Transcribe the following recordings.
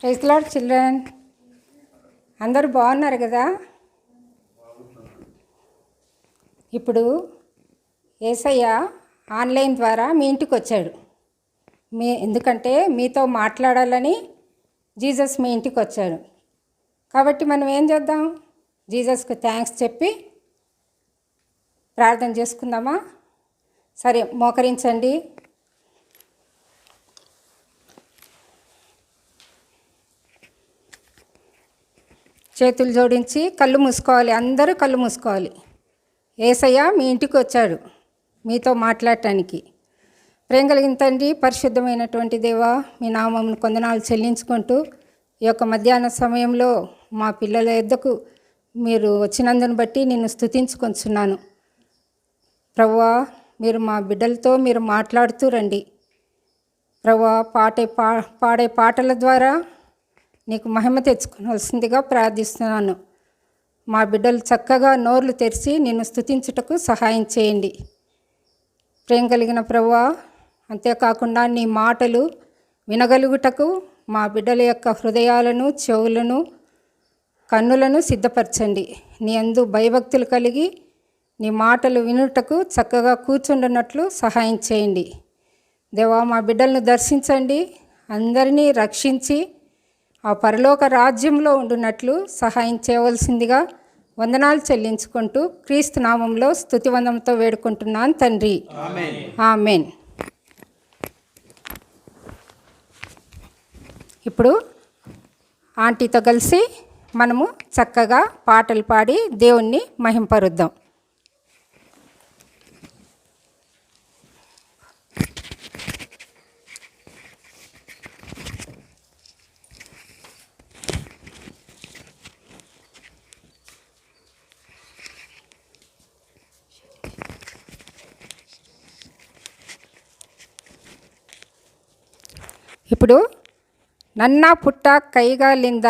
Praise the lord children, అందరూ బాగున్నారు కదా? ఇప్పుడు యేసయ్య ఆన్లైన్ ద్వారా మీ ఇంటికి వచ్చాడు. ఎందుకంటే మీతో మాట్లాడాలని జీసస్ మీ ఇంటికి వచ్చాడు. కాబట్టి మనం ఏం చేద్దాం? జీసస్కి థ్యాంక్స్ చెప్పి ప్రార్థన చేసుకుందామా? సరే, మోకరించండి. చేతులు జోడించి కళ్ళు మూసుకోవాలి. అందరూ కళ్ళు మూసుకోవాలి. యేసయ్య మీ ఇంటికి వచ్చాడు మీతో మాట్లాడటానికి. ప్రేమ కలిగిన తండ్రి, పరిశుద్ధమైనటువంటి దేవా, మీ నామమును కొందనాలు చెల్లించుకుంటూ ఈ యొక్క మధ్యాహ్న సమయంలో మా పిల్లల యొద్దకు మీరు వచ్చినందును బట్టి నిన్ను స్తుతించుకొంచున్నాను. ప్రభువా, మీరు మా బిడ్డలతో మీరు మాట్లాడుతూ రండి. ప్రభువా, పాడే పాటల ద్వారా నీకు మహిమ తెచ్చుకోవాల్సిందిగా ప్రార్థిస్తున్నాను. మా బిడ్డలు చక్కగా నోర్లు తెరిచి నిన్ను స్తుతించుటకు సహాయం చేయండి. ప్రేమ కలిగిన ప్రభువా, అంతేకాకుండా నీ మాటలు వినగలుగుటకు మా బిడ్డల యొక్క హృదయాలను, చెవులను, కన్నులను సిద్ధపరచండి. నీ యందు భయభక్తులు కలిగి నీ మాటలు వినుటకు చక్కగా కూర్చుండున్నట్లు సహాయం చేయండి. దేవా, మా బిడ్డలను దర్శించండి. అందరినీ రక్షించి ఆ పరలోక రాజ్యంలో ఉండున్నట్లు సహాయం చేయవలసిందిగా వందనాలు చెల్లించుకుంటూ క్రీస్తు నామంలో స్తుతివందనతో వేడుకుంటున్నాను తండ్రి, ఆమేన్. ఇప్పుడు ఆంటీతో కలిసి మనము చక్కగా పాటలు పాడి దేవుణ్ణి మహింపరుద్దాం. ఇప్పుడు నన్నా పుట్ట కైగాలింద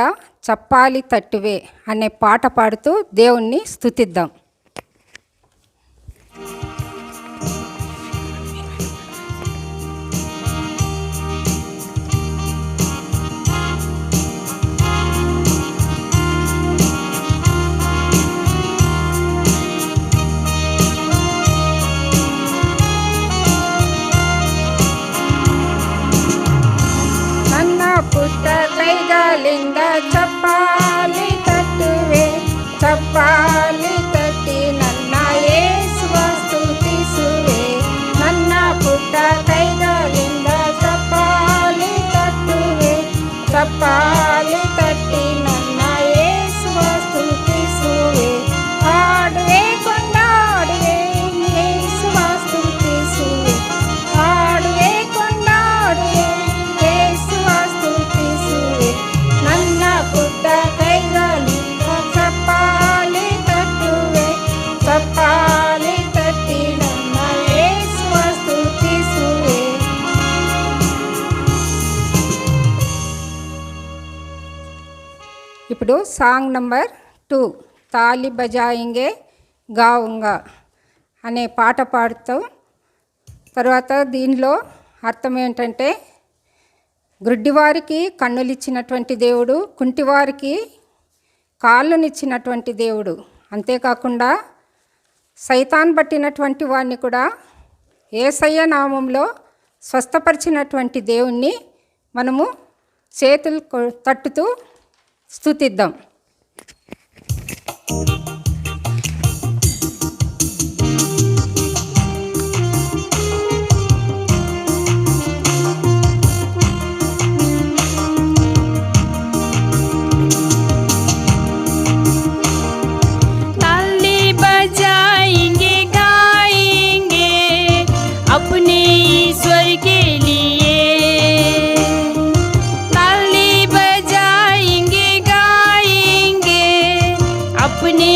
చప్పాలి తట్టువే అనే పాట పాడుతూ దేవుణ్ణి స్తుతిద్దాం. పుట్ట కైగాలింద చప్పాలి తట్టువే, చప్పాలి తట్టి నన్న యేసువ స్తుతిసువే. నన్న పుట్ట కైగాలింద చప్పాలి తట్టువే, చప్పాలి తట్టి నన్న యేసువ స్తుతిసువే. ఆడువే కొండాడువే యేసువ స్తుతిసువే, ఆడువే కొండాడువే ఇప్పుడు సాంగ్ నంబర్ 2 తాలి బజాయింగే గావుంగా అనే పాట పాడుతూ, తర్వాత దీనిలో అర్థం ఏంటంటే, గ్రుడ్డివారికి కన్నులిచ్చినటువంటి దేవుడు, కుంటివారికి కాళ్ళనిచ్చినటువంటి దేవుడు, అంతేకాకుండా సైతాన్ పట్టినటువంటి వాడిని కూడా యేసయ్య నామంలో స్వస్థపరిచినటువంటి దేవుణ్ణి మనము చేతులు తట్టుతూ స్తుతిద్దాం. अपने ईश्वर के लिए ताली बजाएंगे, गाएंगे अपने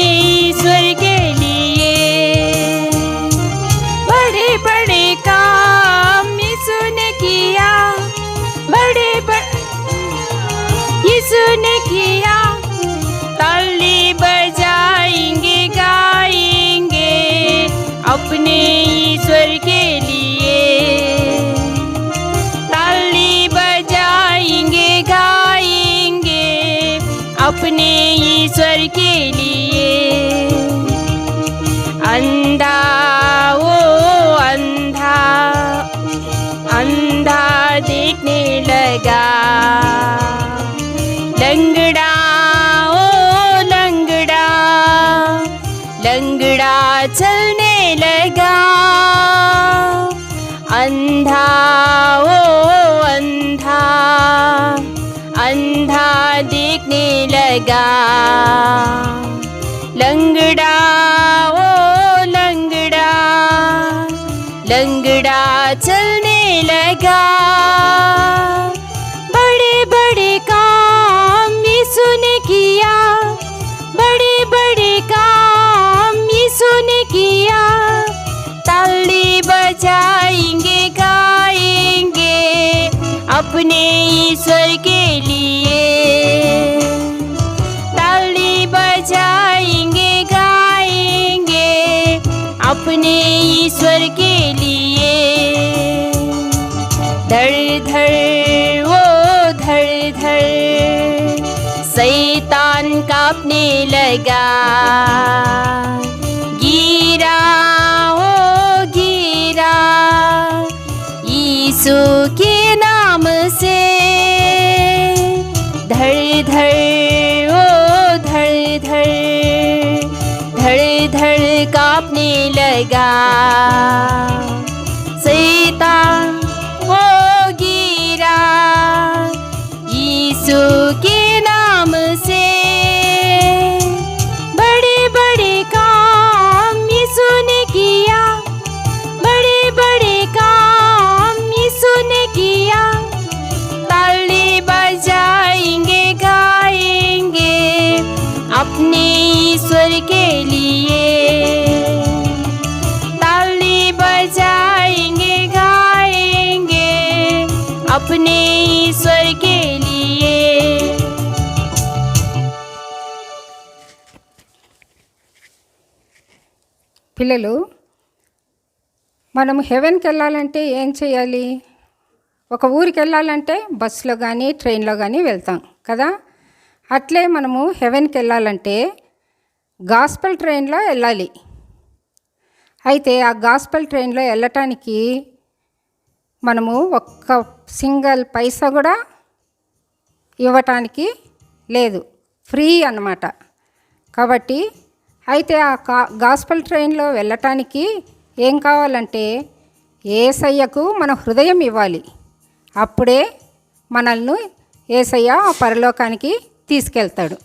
चलने लगा, अंधा ओ अंधा, अंधा देखने लगा, लंगड़ा ओ लंगड़ा, लंगड़ा चलने लगा। बड़े बड़े काम यीशु ने किया, बड़े बड़े काम यीशु ने किया, ताली बजाएंगे गाएंगे अपने ईश्वर के लिए, ताली बजाएंगे गाएंगे अपने ईश्वर के लिए। धड़ धड़ वो धड़ धड़ शैतान कांपने लगा, गिरा ओ गिरा यीशु के नाम से। धड़ धड़ ओ धड़ धड़, धड़ धड़ कांपने लगा, शैतान ओ गिरा यीशु के नाम से। बड़े बड़े काम यीशु ने किया, बड़े बड़े काम यीशु ने किया, ताली बजाएंगे गाएंगे अपने ईश्वर के लिए, ताली बजाएंगे गाएंगे अपने ईश्वर के लिए। పిల్లలు, మనం హెవెన్కి వెళ్ళాలంటే ఏం చేయాలి? ఒక ఊరికి వెళ్ళాలంటే బస్సులో కానీ ట్రైన్లో కానీ వెళ్తాం కదా. అట్లే మనము హెవెన్కి వెళ్ళాలంటే గాస్పెల్ ట్రైన్లో వెళ్ళాలి. అయితే ఆ గాస్పెల్ ట్రైన్లో వెళ్ళటానికి మనము ఒక్క సింగల్ పైసా కూడా ఇవ్వటానికి లేదు, ఫ్రీ అన్నమాట. కాబట్టి అయితే ఆ గాస్పెల్ ట్రైన్లో వెళ్ళటానికి ఏం కావాలంటే యేసయ్యకు మన హృదయం ఇవ్వాలి. అప్పుడే మనల్ని యేసయ్య ఆ పరలోకానికి తీసుకెళ్తాడు.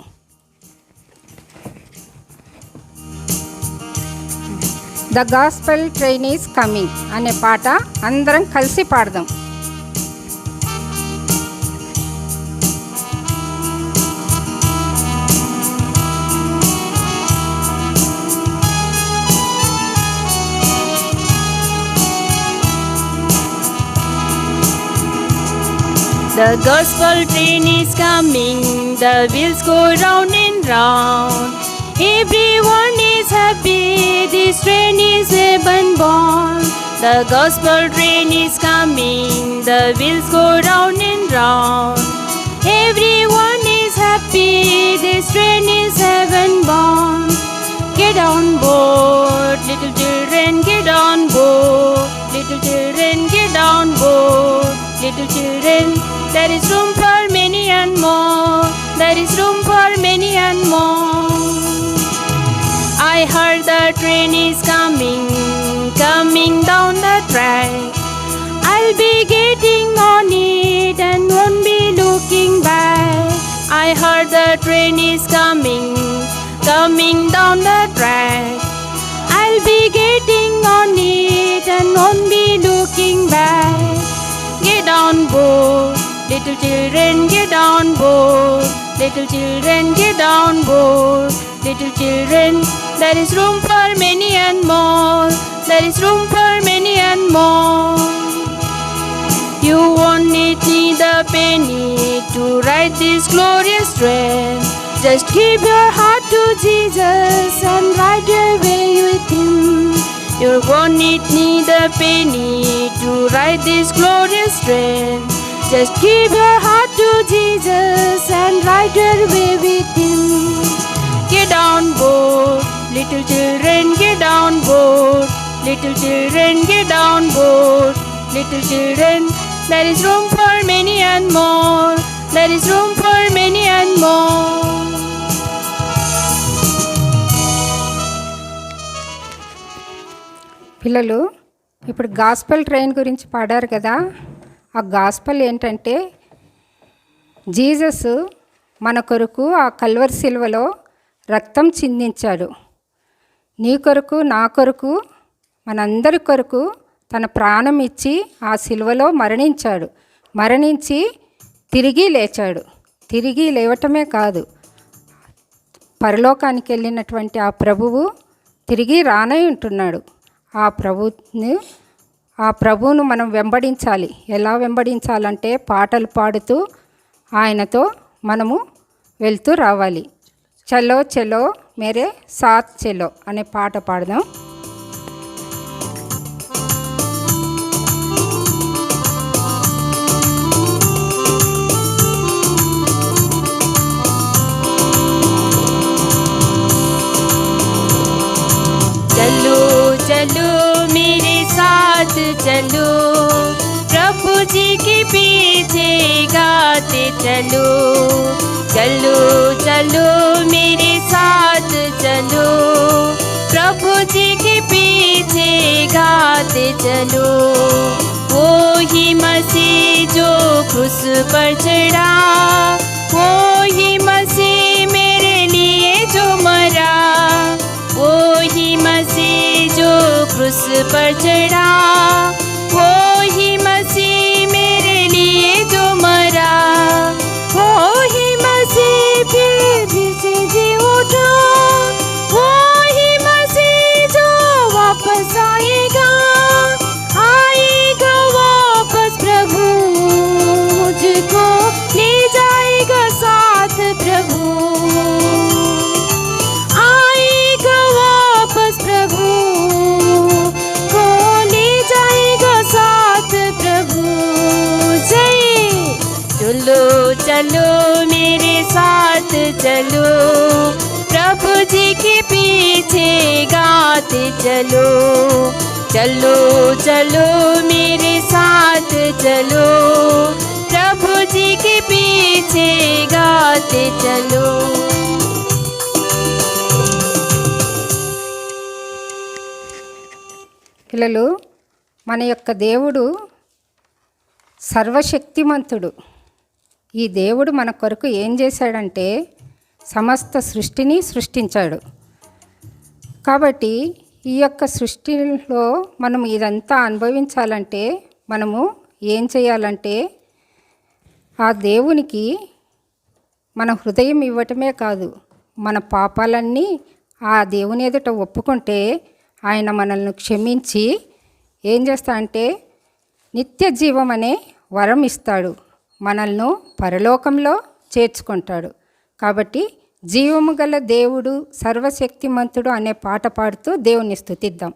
The gospel train is coming అనే పాట అందరం కలిసి పాడదాం. The gospel train is coming, the wheels go round and round. Everyone is happy, this train is heaven born. The gospel train is coming, the wheels go round and round. Everyone is happy, this train is heaven born. Get on board, little children, get on board. Little children, get on board. Little children, there is room for many and more. There is room for many and more. I heard the train is coming, coming down the track. I'll be getting on it and won't be looking back. I heard the train is coming, coming down the track. I'll be getting on it and won't be looking back. Get on board, little children, get on board. Little children, get on board. Little children, there is room for many and more. There is room for many and more. You won't need a penny to ride this glorious train. Just give your heart to Jesus and ride your way with Him. You won't need a penny to ride this glorious train. Just give your heart to Jesus and ride your way with Him. Get on board, little children, get on board. Little children, get on board. Little children, there is room for many and more. There is room for many and more. పిల్లలు ఇప్పుడు gospel train గురించి పాడారు కదా. ఆ gospel ఏంటంటే Jesus మన కొరకు ఆ కల్వరి సిలువలో రక్తం చిందించాడు. నీ కొరకు, నా కొరకు, మనందరి కొరకు తన ప్రాణం ఇచ్చి ఆ సిలువలో మరణించాడు. మరణించి తిరిగి లేచాడు. తిరిగి లేవటమే కాదు, పరలోకానికి వెళ్ళినటువంటి ఆ ప్రభువు తిరిగి రానై ఉంటున్నాడు. ఆ ప్రభువును మనం వెంబడించాలి. ఎలా వెంబడించాలంటే పాటలు పాడుతూ ఆయనతో మనము వెళ్తూ రావాలి. చలో చలో మేరే సాత్ చలో అనే పాట పాడదాం. चलो चलो मेरे साथ चलो, प्रभु जी के पीछे गाते चलो। चलो चलो मेरे साथ चलो, प्रभु जी के पीछे गाते चलो। वो ही मसीह जो क्रूस पर चढ़ा, वो ही मसीह मेरे लिए जो मरा, वो ही मसीह जो क्रूस पर चढ़ा, वो ही मसीह मेरे लिए जो मरा, वो ही मसीह फिर से जी उठा, वो ही मसीह जो वापस आएगा, आएगा वापस प्रभु, मुझको ले जाएगा साथ प्रभु, आएगा वापस प्रभु को ले जाएगा साथ प्रभु। जय। चलो चलो मेरे साथ चलो, प्रभु जी के पीछे गाते चलो। चलो चलो मेरे साथ चलो, प्रभु जी के पीछे गाते चलो। పిల్లలు, మన యొక్క దేవుడు సర్వశక్తిమంతుడు. ఈ దేవుడు మన కొరకు ఏం చేశాడంటే సమస్త సృష్టిని సృష్టించాడు. కాబట్టి ఈ యొక్క సృష్టిలో మనం ఇదంతా అనుభవించాలంటే మనము ఏం చేయాలంటే ఆ దేవునికి మన హృదయం ఇవ్వటమే కాదు, మన పాపాలన్నీ ఆ దేవుని ఎదుట ఒప్పుకుంటే ఆయన మనల్ని క్షమించి ఏం చేస్తాడంటే నిత్య జీవం అనే వరం ఇస్తాడు. మనల్ని పరలోకంలో చేర్చుకుంటాడు. కాబట్టి జీవము గల దేవుడు సర్వశక్తిమంతుడు అనే పాట పాడుతూ దేవుని స్తుతిద్దాం.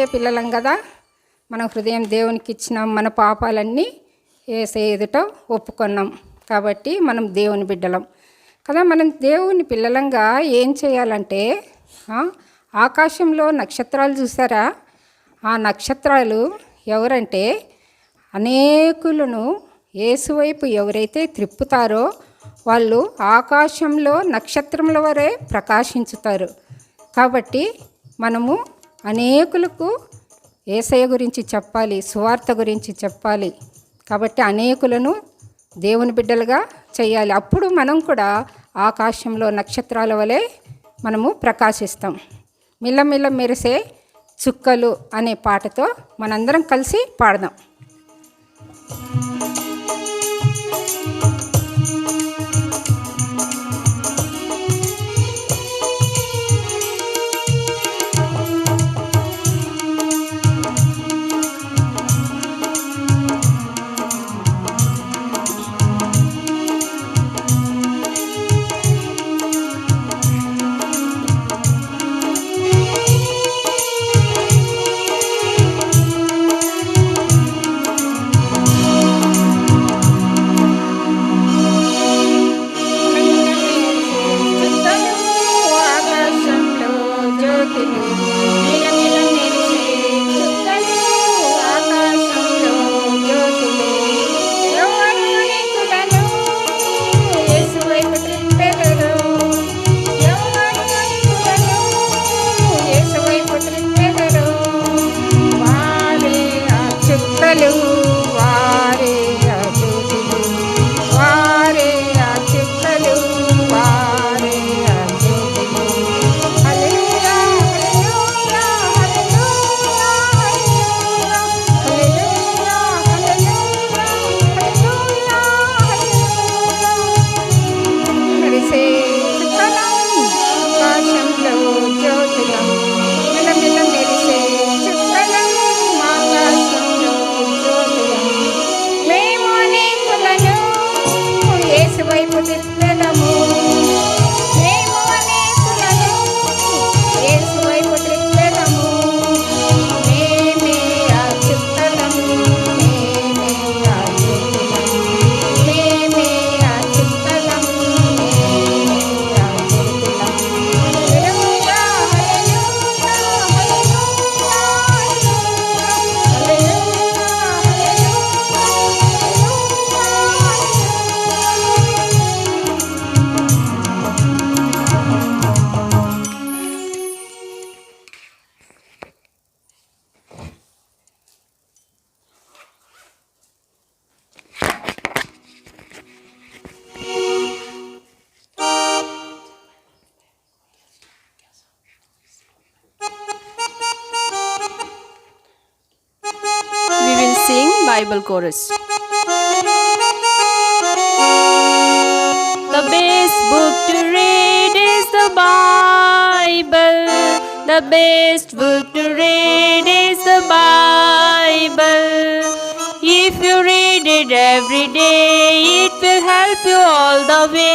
యేసయ్య పిల్లలం కదా, మన హృదయం దేవునికి ఇచ్చినాం, మన పాపాలన్నీ యేసయ్య ఎదుట ఒప్పుకున్నాం కాబట్టి మనం దేవుని బిడ్డలం కదా. మనం దేవుని పిల్లలంగా ఏం చేయాలంటే, ఆకాశంలో నక్షత్రాలు చూసారా? ఆ నక్షత్రాలు ఎవరంటే అనేకులను యేసువైపు ఎవరైతే త్రిప్పుతారో వాళ్ళు ఆకాశంలో నక్షత్రముల వరే ప్రకాశించుతారు. కాబట్టి మనము అనేకులకు యేసయ్య గురించి చెప్పాలి, సువార్త గురించి చెప్పాలి. కాబట్టి అనేకులను దేవుని బిడ్డలుగా చేయాలి. అప్పుడు మనం కూడా ఆకాశంలో నక్షత్రాల వలె మనము ప్రకాశిస్తాం. మిల్లమిల్ల మెరిసే చుక్కలు అనే పాటతో మనందరం కలిసి పాడదాం. Bible chorus. The best book to read is the Bible. The best book to read is the Bible. If you read it every day, it will help you all the way.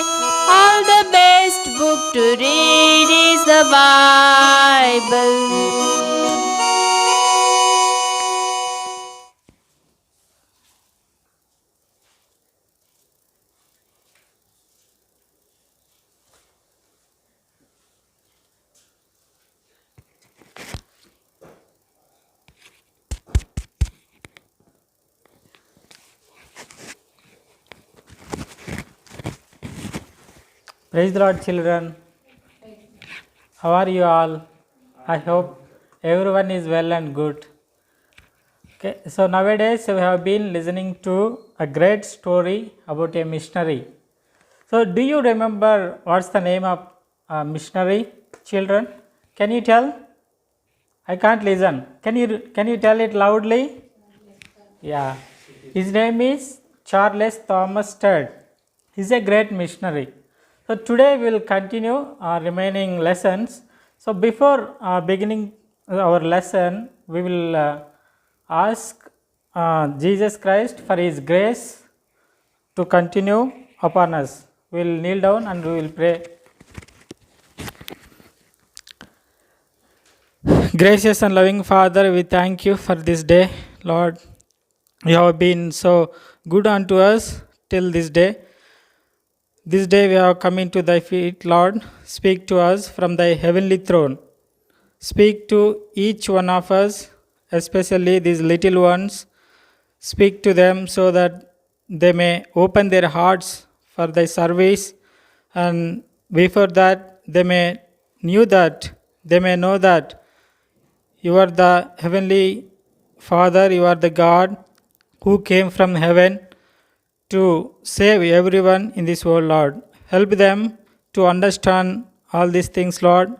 All the best book to read is the Bible. Praise the Lord, children. How are you all? I hope everyone is well and good. Okay, so nowadays we have been listening to a great story about a missionary. So do you remember what's the name of missionary, children? Can you tell? I can't listen. Can you tell it loudly? Yeah. His name is Charles Thomas Studd. He's a great missionary. So today we will continue our remaining lessons. So before beginning our lesson, we will ask Jesus Christ for His grace to continue upon us. We will kneel down and we will pray. Gracious and loving Father, we thank you for this day, Lord. You have been so good unto us till this day. This day we are coming to thy feet, Lord. Speak to us from thy heavenly throne. Speak to each one of us, especially these little ones. Speak to them so that they may open their hearts for thy service, and before that they may know that you are the heavenly Father, you are the God who came from heaven to save everyone in this world, Lord. Help them to understand all these things, Lord.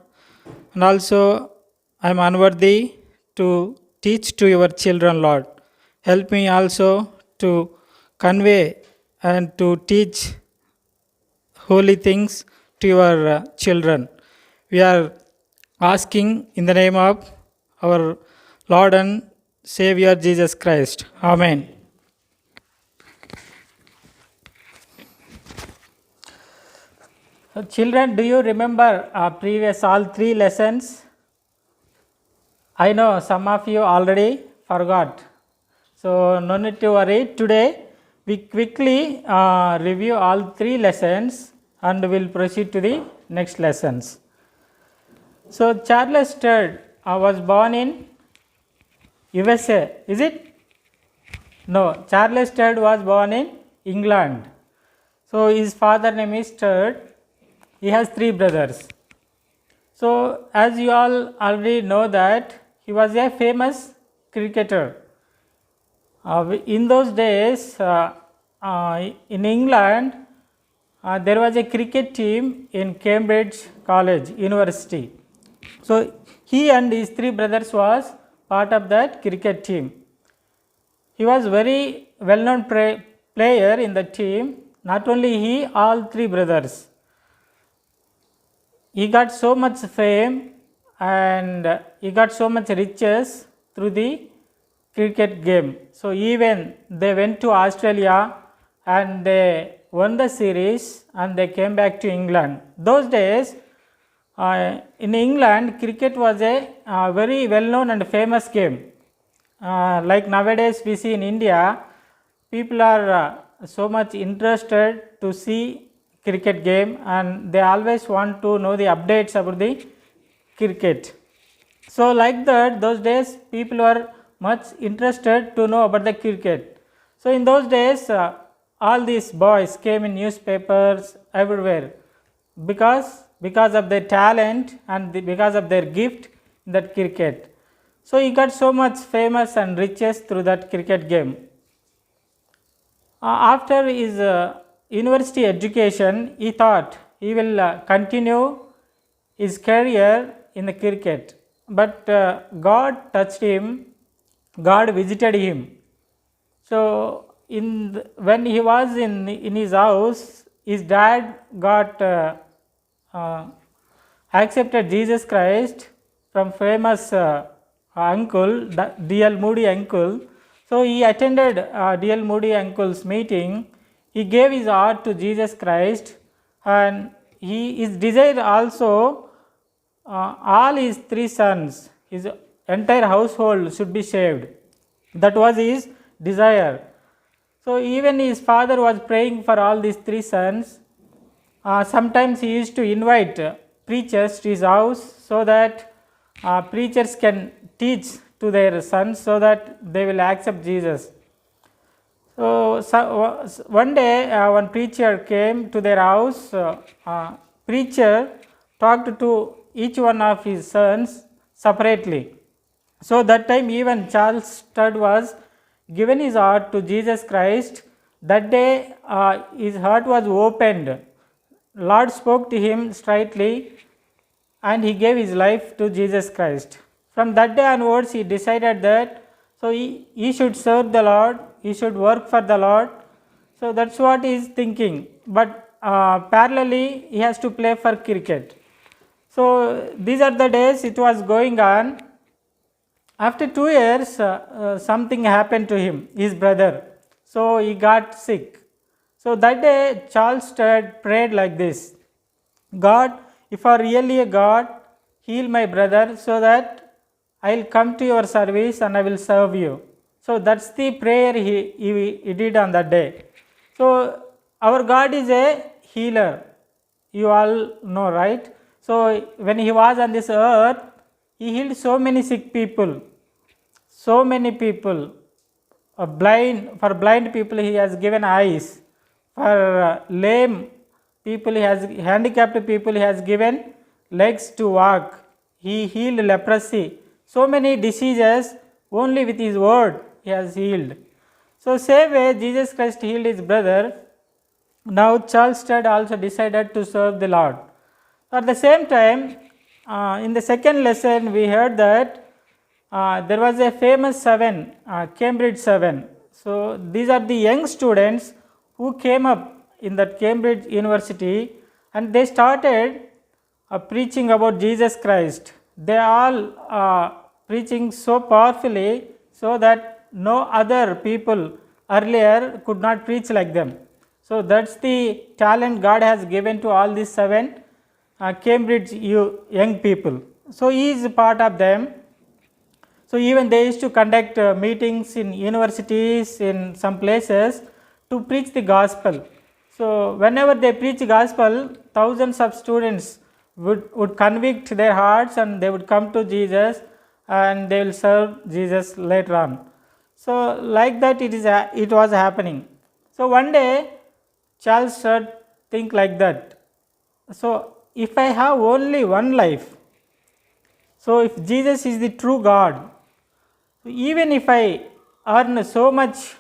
And also, I am unworthy to teach to your children, Lord. Help me also to convey and to teach holy things to your children. We are asking in the name of our Lord and Savior Jesus Christ. Amen. So children, do you remember previous all three lessons? I know some of you already forgot. So no need to worry. Today we quickly review all three lessons and will proceed to the next lessons. So Charles Sturt was born in USA, is it? No, Charles Sturt was born in England. So his father name is Sturt. He has three brothers. So as you all already know that he was a famous cricketer. In those days in England there was a cricket team in Cambridge College University. So he and his three brothers was part of that cricket team. He was very well known player in the team. Not only he, all three brothers. He got so much fame and he got so much riches through the cricket game. So even they went to Australia and they won the series and they came back to England. Those days in England, cricket was a very well known and famous game. Like nowadays we see in India, people are so much interested to see cricket game and they always want to know the updates about the cricket. So like that, those days people were much interested to know about the cricket. So in those days all these boys came in newspapers everywhere because of their talent and because of their gift in that cricket. So he got so much famous and riches through that cricket game. After his university education, he thought he will continue his career in the cricket. But God touched him, God visited him. So when he was in his house, his dad got accepted Jesus Christ from famous uncle, D.L. Moody uncle. So he attended D.L. Moody uncle's meeting. He gave his heart to Jesus Christ and his desire also all his three sons, his entire household should be saved. That was his desire. So even his father was praying for all these three sons. Sometimes he used to invite preachers to his house so that preachers can teach to their sons so that they will accept Jesus. So one day one preacher came to their house. Preacher talked to each one of his sons separately. So that time even Charles Sturt was given his heart to Jesus Christ. That day his heart was opened. Lord spoke to him straightly and he gave his life to Jesus Christ. From that day onwards he decided that so he should serve the Lord, he should work for the Lord. So that's what he is thinking. But parallelly he has to play for cricket. So these are the days it was going on. After 2 years something happened to him, his brother. So he got sick. So that day Charles Sturt prayed like this: God, if you are really a God, heal my brother so that I will come to your service and I will serve you. So that's the prayer he did on that day. So our God is a healer. You all know, right? So when he was on this earth, he healed so many sick people, so many people. For blind people he has given eyes. For lame people, he has handicapped people, he has given legs to walk. He healed leprosy. So many diseases only with his word he has healed. So same way Jesus Christ healed his brother. Now Charles Studd also decided to serve the Lord. At the same time, in the second lesson we heard that there was a famous seven, Cambridge 7. So these are the young students who came up in that Cambridge University, and they started preaching about Jesus Christ. They all preaching so powerfully so that no other people earlier could not preach like them. So that's the talent God has given to all these seven Cambridge young people. So he is a part of them. So even they used to conduct meetings in universities, in some places, to preach the gospel. So whenever they preach the gospel, thousands of students would convict their hearts and they would come to Jesus and they will serve Jesus later on. So like that it was happening. So one day Charles Studd think like that. So if I have only one life, so if Jesus is the true God, even if I earn so much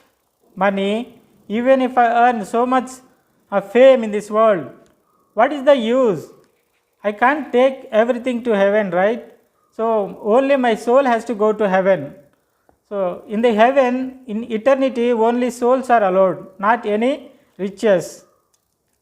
money, even if I earn so much fame in this world, what is the use? I can't take everything to heaven, right? So only my soul has to go to heaven. So in the heaven, in eternity, only souls are allowed, not any riches.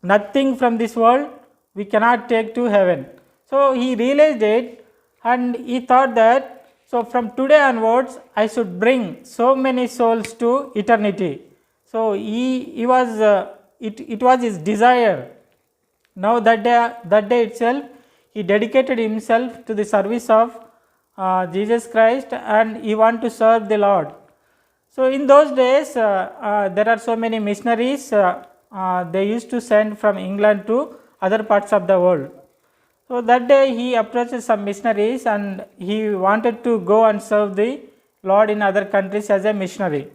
Nothing from this world we cannot take to heaven. So he realized it and he thought that, so from today onwards I should bring so many souls to eternity. So it was his desire. Now that day itself he dedicated himself to the service of Jesus Christ and he want to serve the Lord. So in those days there are so many missionaries they used to send from England to other parts of the world. So that day he approached some missionaries and he wanted to go and serve the Lord in other countries as a missionary.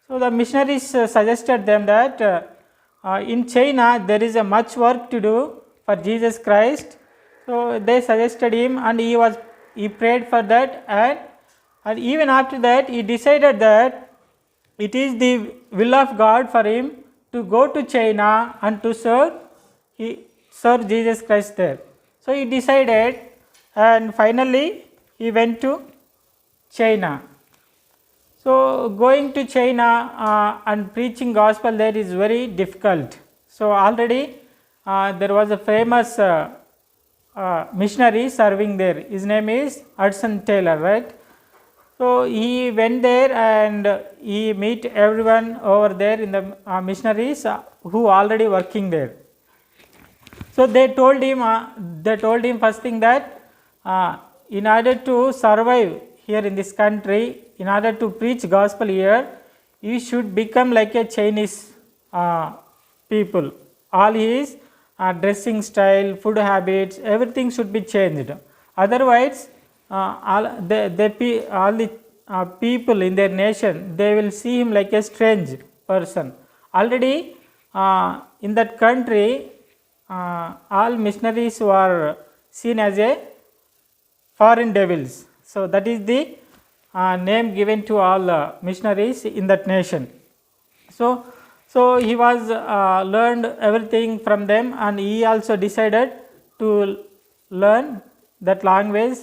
So the missionaries suggested them that in China there is a much work to do for Jesus Christ. So they suggested him and he prayed for that, and even after that he decided that it is the will of God for him to go to China and to serve Jesus Christ there. So he decided and finally he went to China. So going to China and preaching gospel there is very difficult. So already there was a famous missionary serving there. His name is Hudson Taylor, right? So he went there and he meet everyone over there in the missionaries who already working there. So they told him first thing that in order to survive here in this country, in order to preach gospel here, you should become like a Chinese people. All his dressing style, food habits, everything should be changed. Otherwise, all the people in their nation, they will see him like a strange person. Already in that country, all missionaries were seen as a foreign devils. So that is the name given to all missionaries in that nation. So he was learned everything from them, and he also decided to learn that language,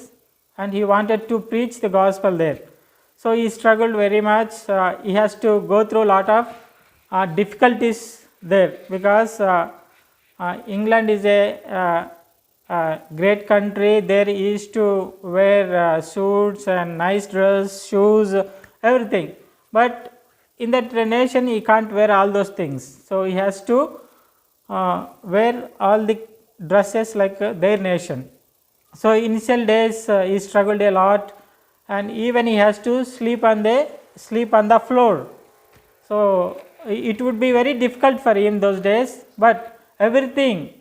and he wanted to preach the gospel there. So he struggled very much. He has to go through a lot of difficulties there, because England is a great country. There he used to wear suits and nice dress, shoes, everything. But in that nation he can't wear all those things. So he has to wear all the dresses like their nation. So initial days he struggled a lot, and even he has to sleep on the floor. So it would be very difficult for him those days, but everything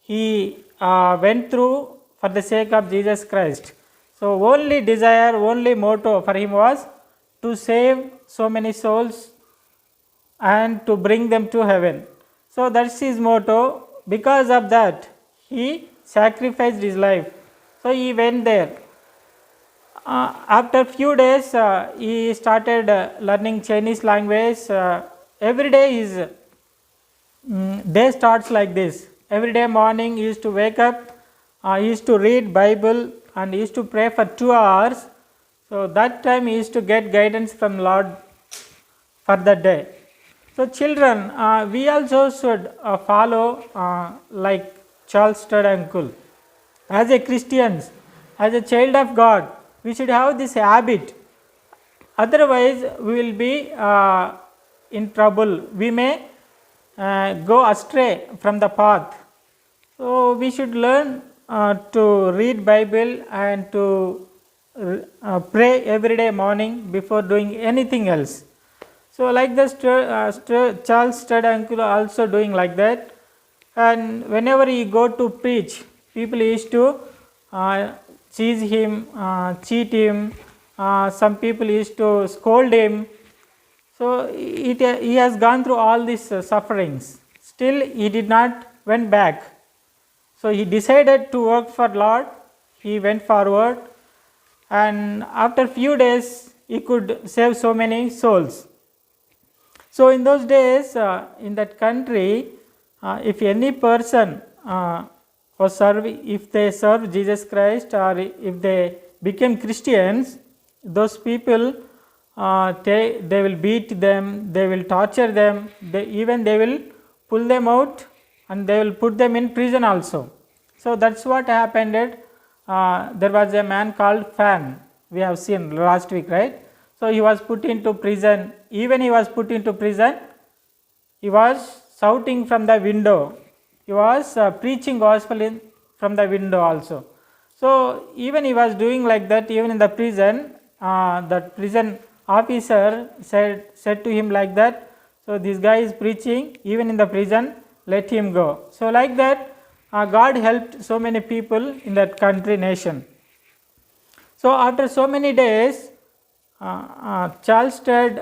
he went through for the sake of Jesus Christ. So only desire, only motto for him was to save so many souls and to bring them to heaven. So that's his motto. Because of that, he sacrificed his life. So he went there. After few days, he started learning Chinese language. Every day his day starts like this. Every day morning he used to wake up, he used to read Bible, and he used to pray for 2 hours. So that time he used to get guidance from Lord for that day. So children, we also should follow like Charles Studd uncle. As a Christians, as a child of God, we should have this habit. Otherwise, we will be in trouble. We may go astray from the path. So we should learn to read Bible and to pray every day morning before doing anything else. So like this Charles Studd uncle also doing like that. And whenever he go to preach, people used to tease him, cheat him. Some people used to scold him. So he has gone through all these sufferings. Still he did not went back. So he decided to work for Lord. He went forward, and after few days he could save so many souls. So in those days, in that country, if any person was serving, if they serve Jesus Christ or if they became Christians, those people they will beat them, they will torture them, even they will pull them out and they will put them in prison also. So that's what happened. There was a man called Fan, we have seen last week, right? So he was put into prison. Even he was put into prison, he was shouting from the window. He was preaching gospel from the window also. So even he was doing like that, even in the prison, that prison officer said to him like that, so this guy is preaching even in the prison, let him go. So like that, God helped so many people in that country, nation. So after so many days, Charles Studd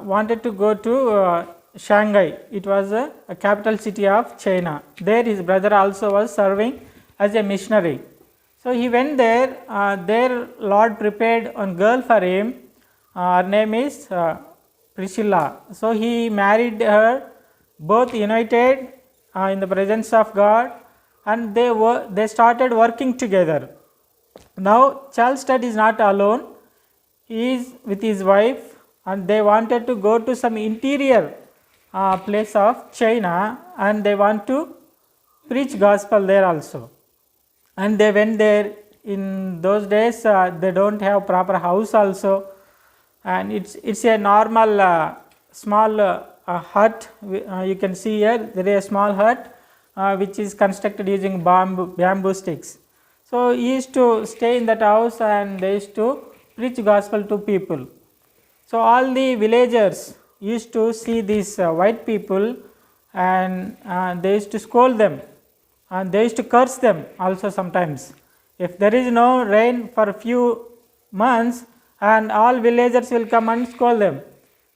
wanted to go to Shanghai. It was a capital city of China. There his brother also was serving as a missionary. So he went there. There Lord prepared one girl for him. Her name is Priscilla. So he married her, both united in the presence of God, and they started working together. Now Charles Studd is not alone. He is with his wife, and they wanted to go to some interior place of China, and they want to preach gospel there also. And they went there. In those days they don't have proper house also, and it's a normal small hut. You can see here there is a small hut which is constructed using bamboo sticks. So he used to stay in that house, and they used to preach gospel to people. So all the villagers used to see these white people, and they used to scold them, and they used to curse them also sometimes. If there is no rain for a few months, and all villagers will come and scold them,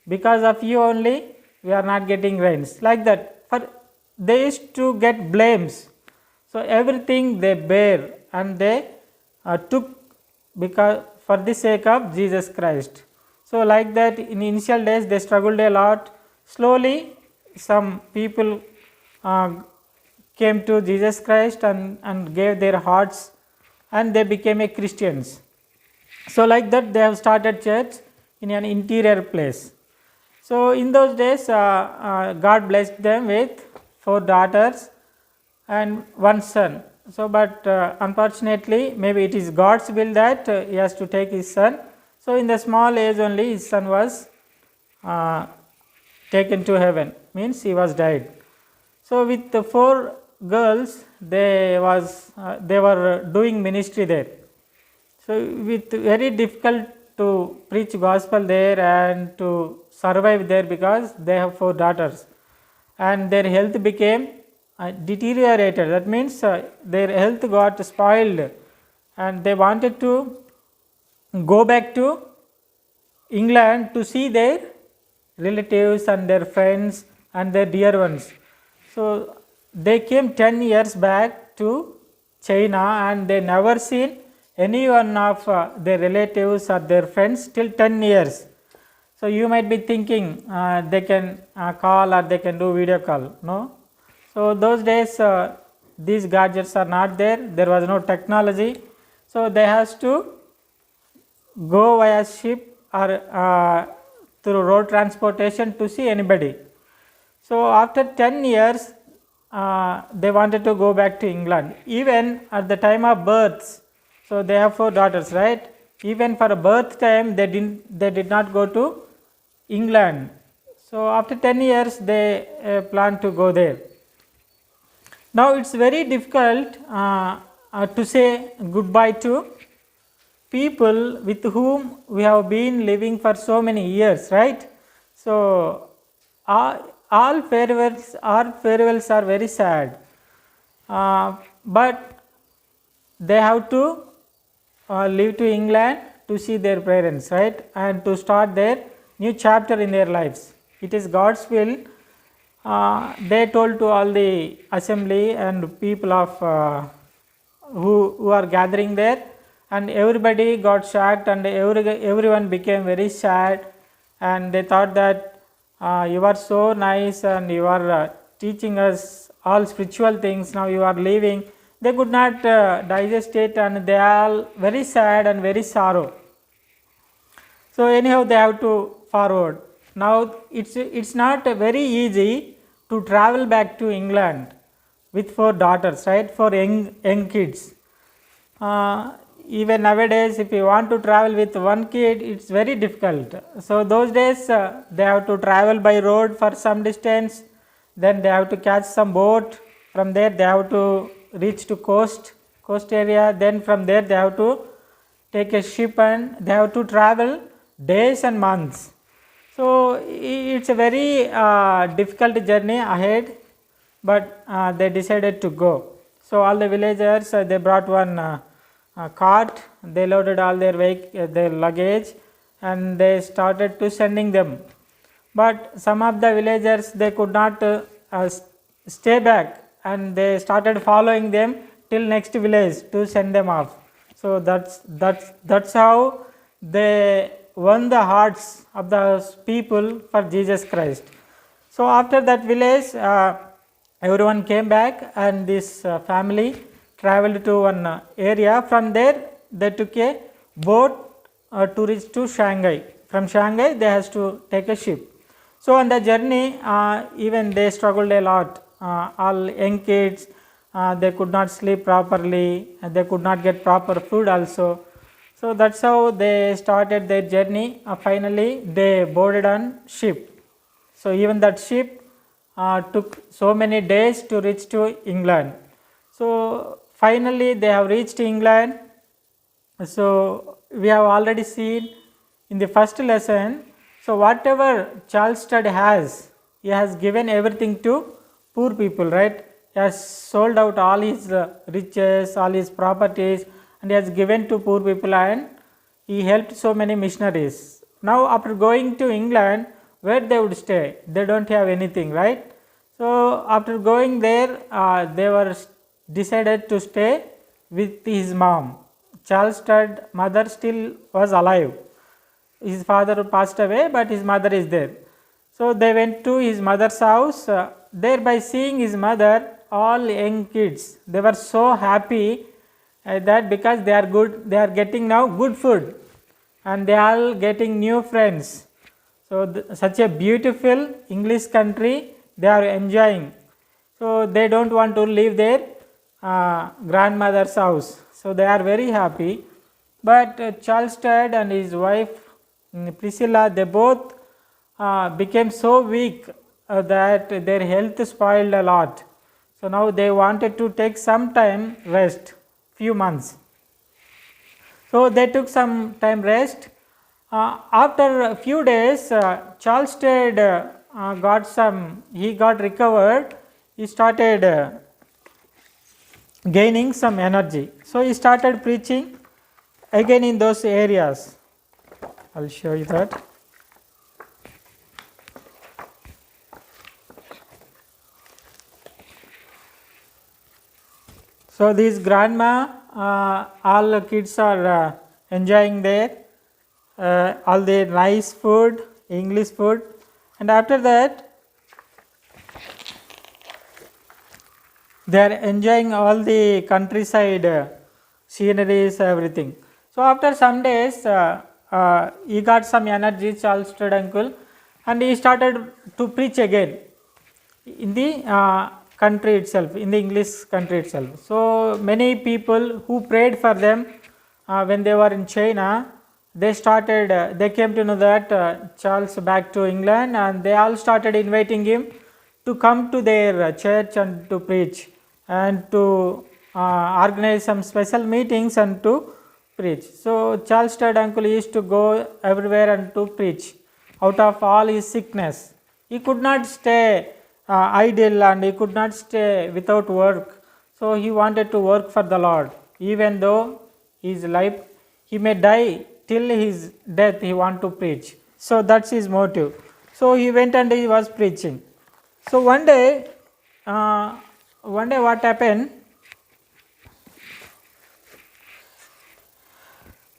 because of you only we are not getting rains, like that. For they used to get blames. So everything they bear, and they took because for the sake of Jesus Christ. So like that, in initial days they struggled a lot. Slowly some people came to Jesus Christ and gave their hearts, and they became a Christians. So like that they have started church in an interior place. So in those days God blessed them with 4 daughters and 1 son. So but unfortunately, maybe it is God's will that he has to take his son. So in the small age only his son was taken to heaven, means he was died. So with the 4 girls, they were doing ministry there. So with very difficult to preach gospel there and to survive there because they have 4 daughters, and their health became deteriorated. That means their health got spoiled, and they wanted to go back to England to see their relatives and their friends and their dear ones. So they came 10 years back to China, and they never seen any one of their relatives or their friends till 10 years. So you might be thinking they can call or they can do video call. No. So those days these gadgets are not there. There was no technology. So they has to go via ship or through road transportation to see anybody. So after 10 years they wanted to go back to England. Even at the time of births, so they have 4 daughters, right? Even for a birth time they did not go to England. So after 10 years they plan to go there. Now it's very difficult to say goodbye to people with whom we have been living for so many years, right? So all farewells are very sad, but they have to leave to England to see their parents, right, and to start their new chapter in their lives. It is God's will. They told to all the assembly and people of who are gathering there, and everybody got shocked, and everyone became very sad, and they thought that you are so nice and you are teaching us all spiritual things, now you are leaving. They could not digest it, and they are all very sad and very sorrow. So anyhow they have to forward. Now it's not very easy to travel back to England with 4 daughters, right, for young kids. Even nowadays if you want to travel with one kid, it's very difficult. So those days they have to travel by road for some distance, then they have to catch some boat, from there they have to reach to coast area, then from there they have to take a ship and they have to travel days and months. So it's a very difficult journey ahead, but they decided to go. So all the villagers they brought one cart, they loaded all their luggage, and they started to sending them. But some of the villagers they could not stay back, and they started following them till next village to send them off. So that's how they won the hearts of the people for Jesus Christ. So after that village everyone came back, and this family traveled to one area. From there they took a boat to reach to Shanghai. From Shanghai they has to take a ship. So on the journey even they struggled a lot. All young kids, they could not sleep properly, and they could not get proper food also. So that's how they started their journey. Finally they boarded on ship. So even that ship took so many days to reach to England. So finally they have reached England. So we have already seen in the first lesson, so whatever Charles Studd has, he has given everything to poor people, right? He has sold out all his riches, all his properties, and he has given to poor people, and he helped so many missionaries. Now after going to England, where they would stay? They don't have anything, right? So after going there, they were decided to stay with his mom. Charles Studd mother still was alive. His father passed away, but his mother is there. So they went to his mother's house. There, by seeing his mother, all young kids, they were so happy that because they are good, they are getting now good food, and they are all getting new friends. So such a beautiful English country they are enjoying. So they don't want to leave their grandmother's house. So they are very happy. But Charles Studd and his wife Priscilla, they both became so weak that their health spoiled a lot. So now they wanted to take some time rest, few months. So they took some time rest. After a few days, Charles Stade got recovered. He started gaining some energy. So he started preaching again in those areas. I'll show you that. So this grandma, all the kids are enjoying there, all the nice food, English food, and after that they are enjoying all the countryside sceneries, everything. So after some days, he got some energy, Charles Stade uncle, and he started to preach again in the country itself, in the English country itself. So many people who prayed for them when they were in China, they came to know that Charles back to England, and they all started inviting him to come to their church and to preach and to organize some special meetings and to preach. So Charles Stade uncle used to go everywhere and to preach out of all his sickness. He could not stay idle and he could not stay without work. So he wanted to work for the Lord. Even though his life, he may die, till his death he want to preach. So that's his motive. So he went and he was preaching. So one day what happened?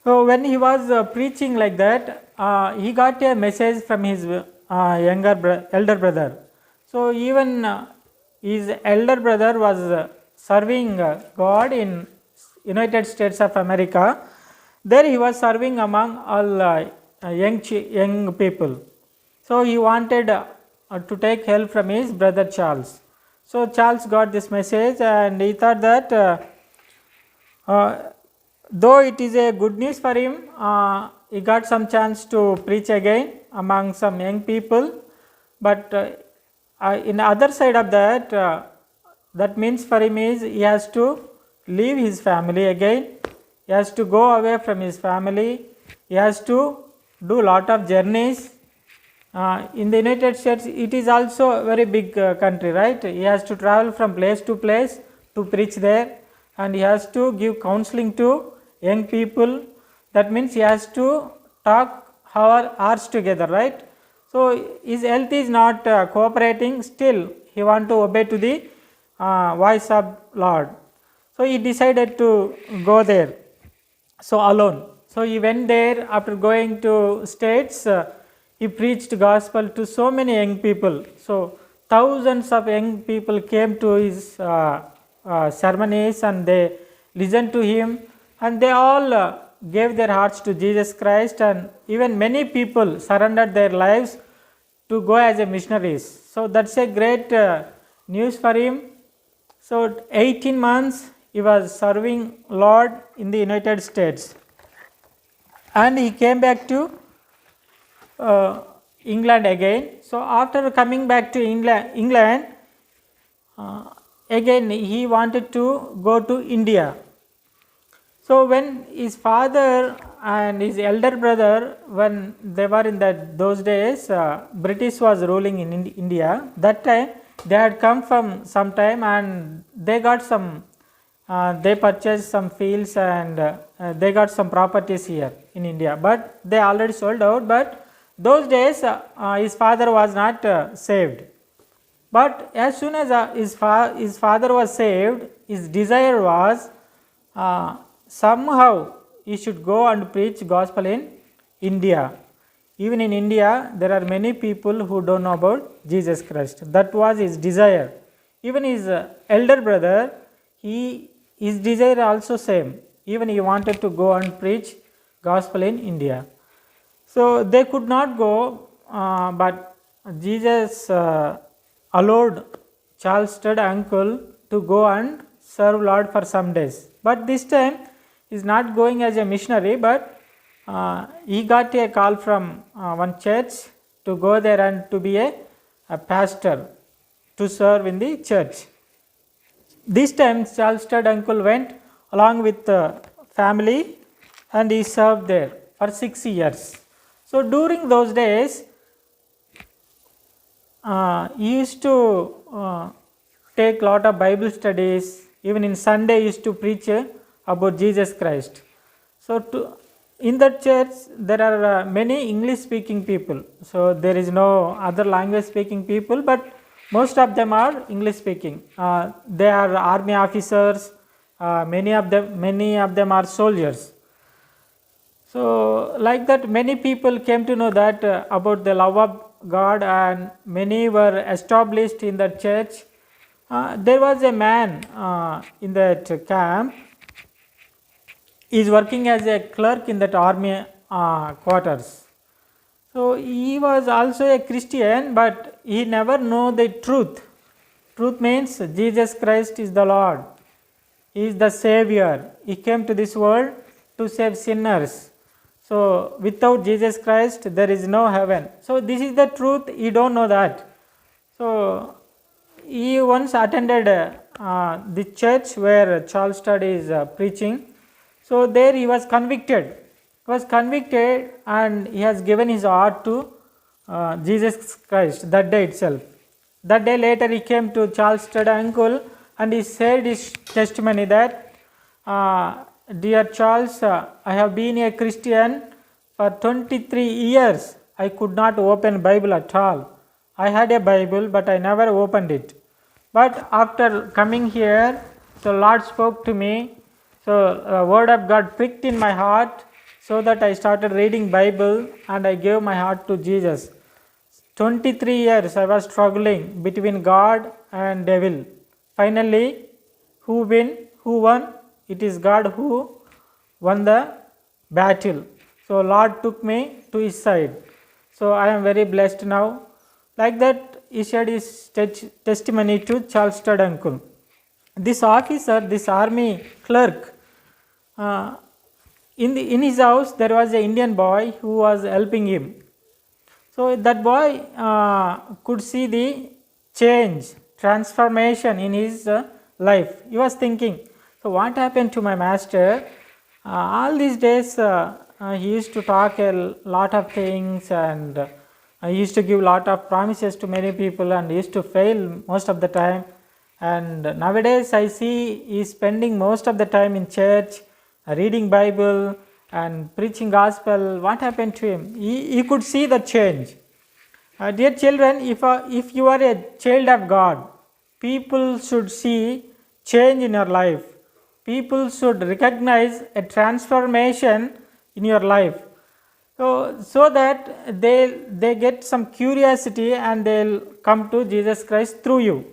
So when he was preaching like that, he got a message from his elder brother. So even his elder brother was serving God in United States of America. There he was serving among all young people. So he wanted to take help from his brother Charles. So Charles got this message and he thought that though it is a good news for him, he got some chance to preach again among some young people, but in the other side of that, that means for him is he has to leave his family again, he has to go away from his family, he has to do lot of journeys. In the United States, it is also a very big country, right? He has to travel from place to place to preach there, and he has to give counseling to young people. That means he has to talk hours together, right? So his health is not cooperating, still he want to obey to the voice of Lord. So he decided to go there, so alone. So he went there. After going to States, he preached gospel to so many young people. So thousands of young people came to his sermons and they listened to him, and they all gave their hearts to Jesus Christ, and even many people surrendered their lives to go as a missionaries. So that's a great news for him. So 18 months he was serving Lord in the United States, and he came back to England again. So after coming back to England, again he wanted to go to India. So when his father and his elder brother, when they were in those days, British was ruling in India. That time they had come from some time and they got some, they purchased some fields and they got some properties here in India. But they already sold out. But those days his father was not saved. But as soon as his father was saved, his desire was somehow he should go and preach gospel in India. Even in India, there are many people who don't know about Jesus Christ. That was his desire. Even his elder brother, his desire also same. Even he wanted to go and preach gospel in India. So they could not go, but Jesus allowed Charles Stade uncle to go and serve Lord for some days. But this time he is not going as a missionary, but he got a call from one church to go there and to be a pastor, to serve in the church. This time Charles Stade uncle went along with the family and he served there for 6 years. So during those days, he used to take lot of Bible studies. Even in Sunday, he used to preach about Jesus Christ. So in that church, there are many English speaking people. So there is no other language speaking people, but most of them are English speaking. They are army officers. Many of them are soldiers. So like that, many people came to know that about the love of God, and many were established in the church. There was a man in that camp. He is working as a clerk in that army quarters. So he was also a Christian, but he never know the truth. Truth means Jesus Christ is the Lord. He is the Savior. He came to this world to save sinners. So without Jesus Christ, there is no heaven. So this is the truth. He don't know that. So he once attended the church where Charles Studd is preaching. So there he was convicted. And he has given his heart to Jesus Christ that day itself. That day later he came to Charles Studd uncle and he said his testimony that, dear Charles, I have been a Christian for 23 years. I could not open Bible at all. I had a Bible but I never opened it. But after coming here, the Lord spoke to me. So the word of God pricked in my heart, so that I started reading Bible and I gave my heart to Jesus. 23 years I was struggling between God and devil. Finally, who won? It is God who won the battle. So Lord took me to his side. So I am very blessed now. Like that, he shared his testimony to Charles Studd uncle. This officer, this army clerk, in his house there was an Indian boy who was helping him. So that boy could see the change, transformation in his life. He was thinking, so what happened to my master? All these days he used to talk a lot of things, and he used to give a lot of promises to many people, and he used to fail most of the time. And nowadays I see he is spending most of the time in church, reading Bible and preaching gospel. What happened to him? He could see the change. Dear children, if you are a child of God, people should see change in your life. People should recognize a transformation in your life. So that they get some curiosity and they'll come to Jesus Christ through you.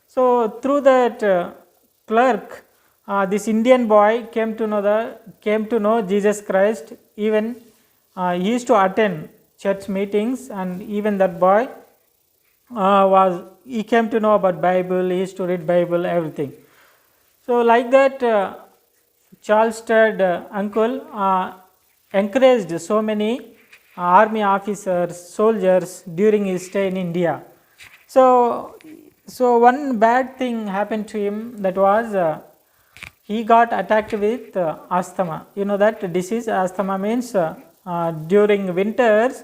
So through that clerk, this Indian boy came to know Jesus Christ. Even he used to attend church meetings, and even that boy he came to know about Bible. He used to read Bible, everything. So like that, Charles Studd uncle encouraged so many army officers, soldiers during his stay in India. So one bad thing happened to him, that was he got attacked with asthma. You know that disease, asthma means during winters,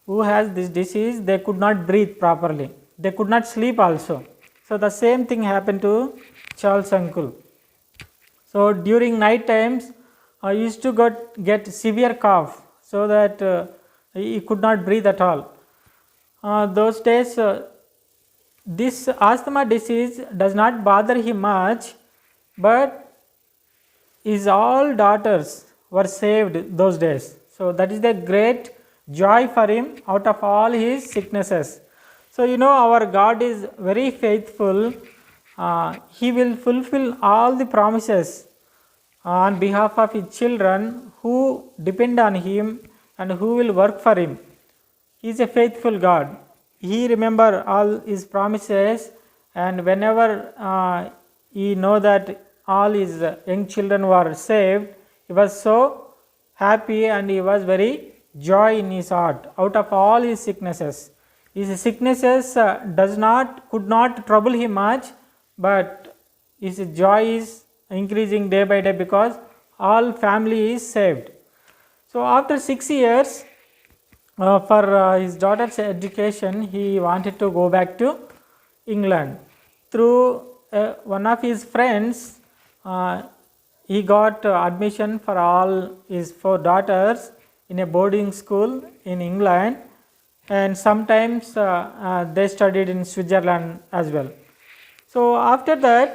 who has this disease, they could not breathe properly. They could not sleep also. So the same thing happened to Charles uncle. So during night times, he used to get severe cough, so that he could not breathe at all. Those days, this asthma disease does not bother him much, but his all daughters were saved those days. So that is the great joy for him out of all his sicknesses. So you know, our God is very faithful. He will fulfill all the promises on behalf of his children who depend on him and who will work for him. He is a faithful God. He remembers all his promises, and whenever he know that all his young children were saved, he was so happy and he was very joy in his heart out of all his sicknesses. His sicknesses could not trouble him much, but his joy is increasing day by day, because all family is saved. So after 6 years, for his daughter's education, he wanted to go back to England. Through one of his friends, he got admission for all his 4 daughters in a boarding school in England, and sometimes they studied in Switzerland as well. So after that,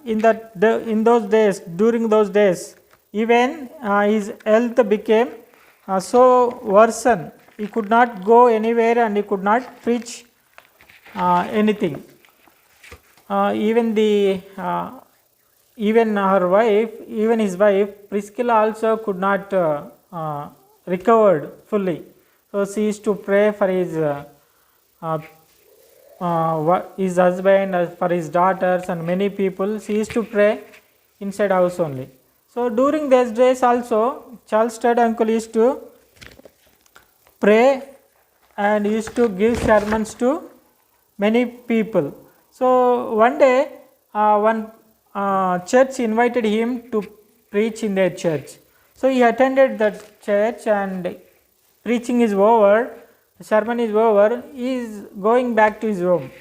in those days, during those days, even his health became so worsened. He could not go anywhere and he could not preach anything. Even her wife, even his wife Priscilla also could not recovered fully. So she used to pray for his husband, for his daughters and many people. She used to pray inside house only. So during those days also, Charles Studd uncle used to pray and used to give sermons to many people. So one day, one church invited him to preach in their church. So he attended that church, and preaching is over, the sermon is over, he is going back to his home.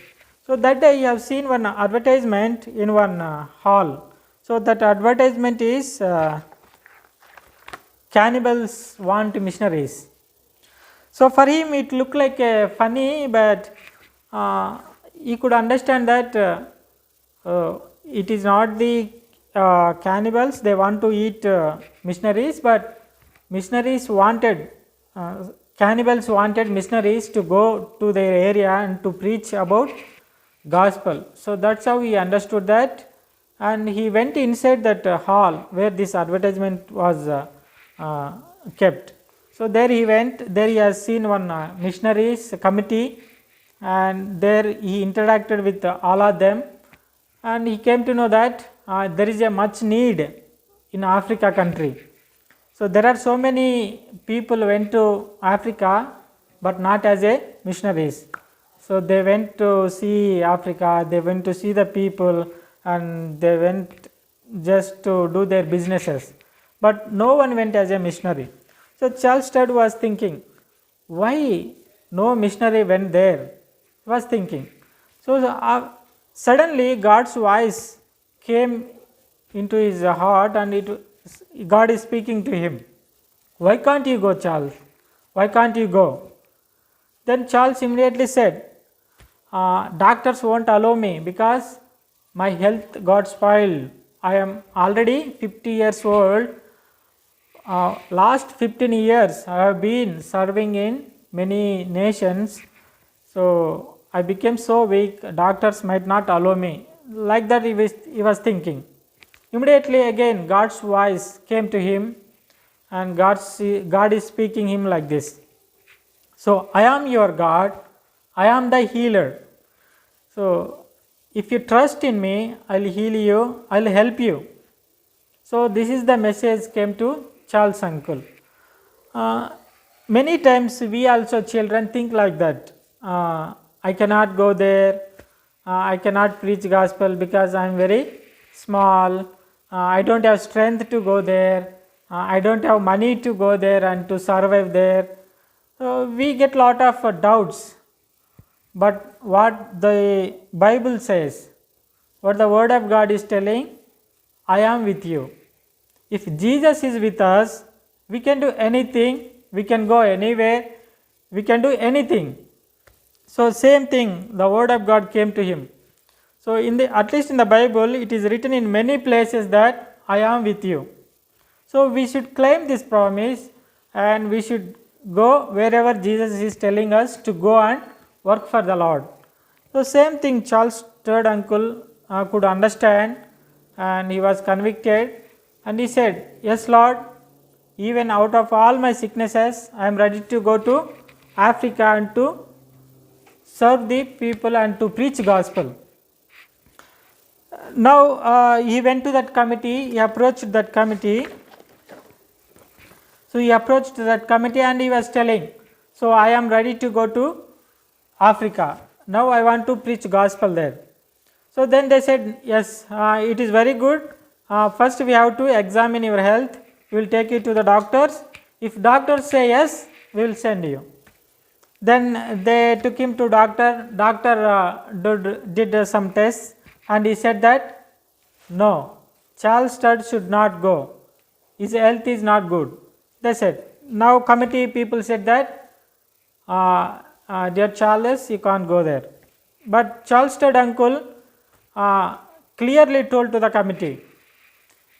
So that day he have seen one advertisement in one hall. So that advertisement is cannibals want missionaries. So for him it looked like funny, but he could understand that it is not the cannibals, they want to eat missionaries, but missionaries wanted, cannibals wanted missionaries to go to their area and to preach about gospel. So that's how he understood that, and he went inside that hall where this advertisement was kept. So there he went, there he has seen one missionaries committee, and there he interacted with all of them, and he came to know that there is a much need in Africa country. So there are so many people went to Africa, but not as a missionaries. So they went to see Africa, they went to see the people, and they went just to do their businesses, but no one went as a missionary. So Charles Studd was thinking, why no missionary went there? He was thinking. So suddenly God's voice came into his heart, and God is speaking to him. Why can't you go, Charles? Why can't you go? Then Charles immediately said, doctors won't allow me because my health got spoiled. I am already 50 years old. Last 15 years I have been serving in many nations. So I became so weak, doctors might not allow me. Like that he was thinking. Immediately again God's voice came to him, and God is speaking him like this. So I am your God, I am the healer. So if you trust in me, I will heal you, I will help you. So this is the message came to Charles uncle. Many times we also children think like that. I cannot go there, I cannot preach gospel because I am very small, I don't have strength to go there, I don't have money to go there and to survive there. So we get lot of doubts. But what the Bible says, what the word of God is telling, I am with you. If Jesus is with us, we can do anything, we can go anywhere, we can do anything. So same thing, the word of God came to him. So at least in the Bible, it is written in many places that I am with you. So we should claim this promise, and we should go wherever Jesus is telling us to go and work for the Lord. So same thing Charles Studd uncle could understand, and he was convicted, and he said, yes Lord, even out of all my sicknesses, I am ready to go to Africa and to serve the people and to preach gospel. Now he went to that committee, he approached that committee. So he approached that committee and he was telling, so I am ready to go to Africa. Now I want to preach gospel there. So then they said, yes, it is very good. first we have to examine your health. We will take you to the doctors. If doctors say yes, we will send you. Then they took him to doctor. Doctor did some tests, and he said that no, Charles Studd should not go. His health is not good. They said. Now committee people said that dear Charles, you can't go there. But Charles Studd uncle clearly told to the committee,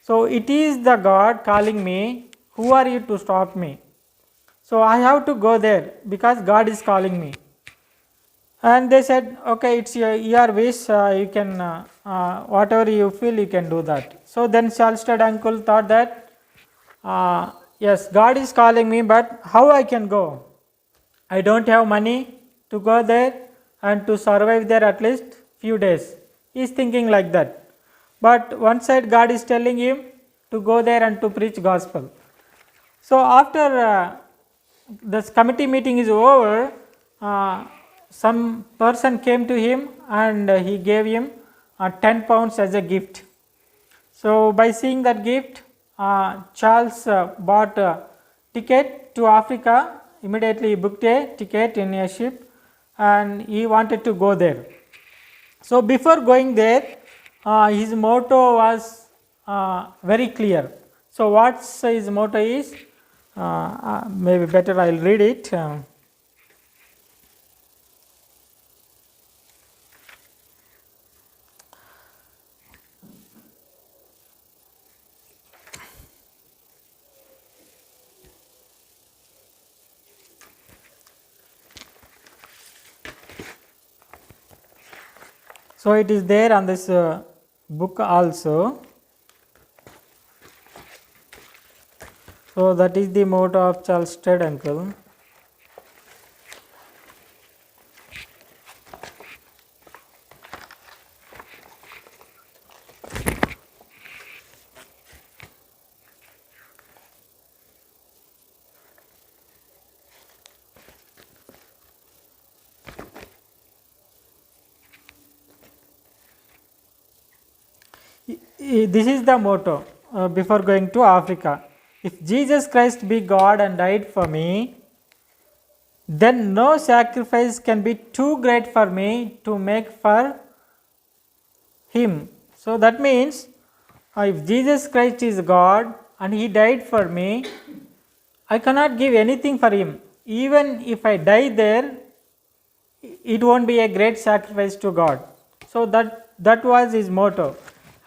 so it is the God calling me. Who are you to stop me? So I have to go there because God is calling me. And they said, okay, it's your wish. You can whatever you feel, you can do that. So then Charles Studd uncle thought that yes, God is calling me, but how I can go? I don't have money to go there and to survive there at least few days. He is thinking like that. But one side God is telling him to go there and to preach gospel. So after this committee meeting is over, some person came to him and he gave him 10 pounds as a gift. So by seeing that gift, Charles bought a ticket to Africa. Immediately he booked a ticket in a ship and he wanted to go there. So before going there, his motto was very clear. So what his motto is, maybe better I will read it. So it is there on this book also. So that is the motto of Charles Studd uncle. This is the motto before going to Africa. If Jesus Christ be God and died for me, then no sacrifice can be too great for me to make for him. So that means if Jesus Christ is God and he died for me, I cannot give anything for him. Even if I die there, it won't be a great sacrifice to God. So that was his motto.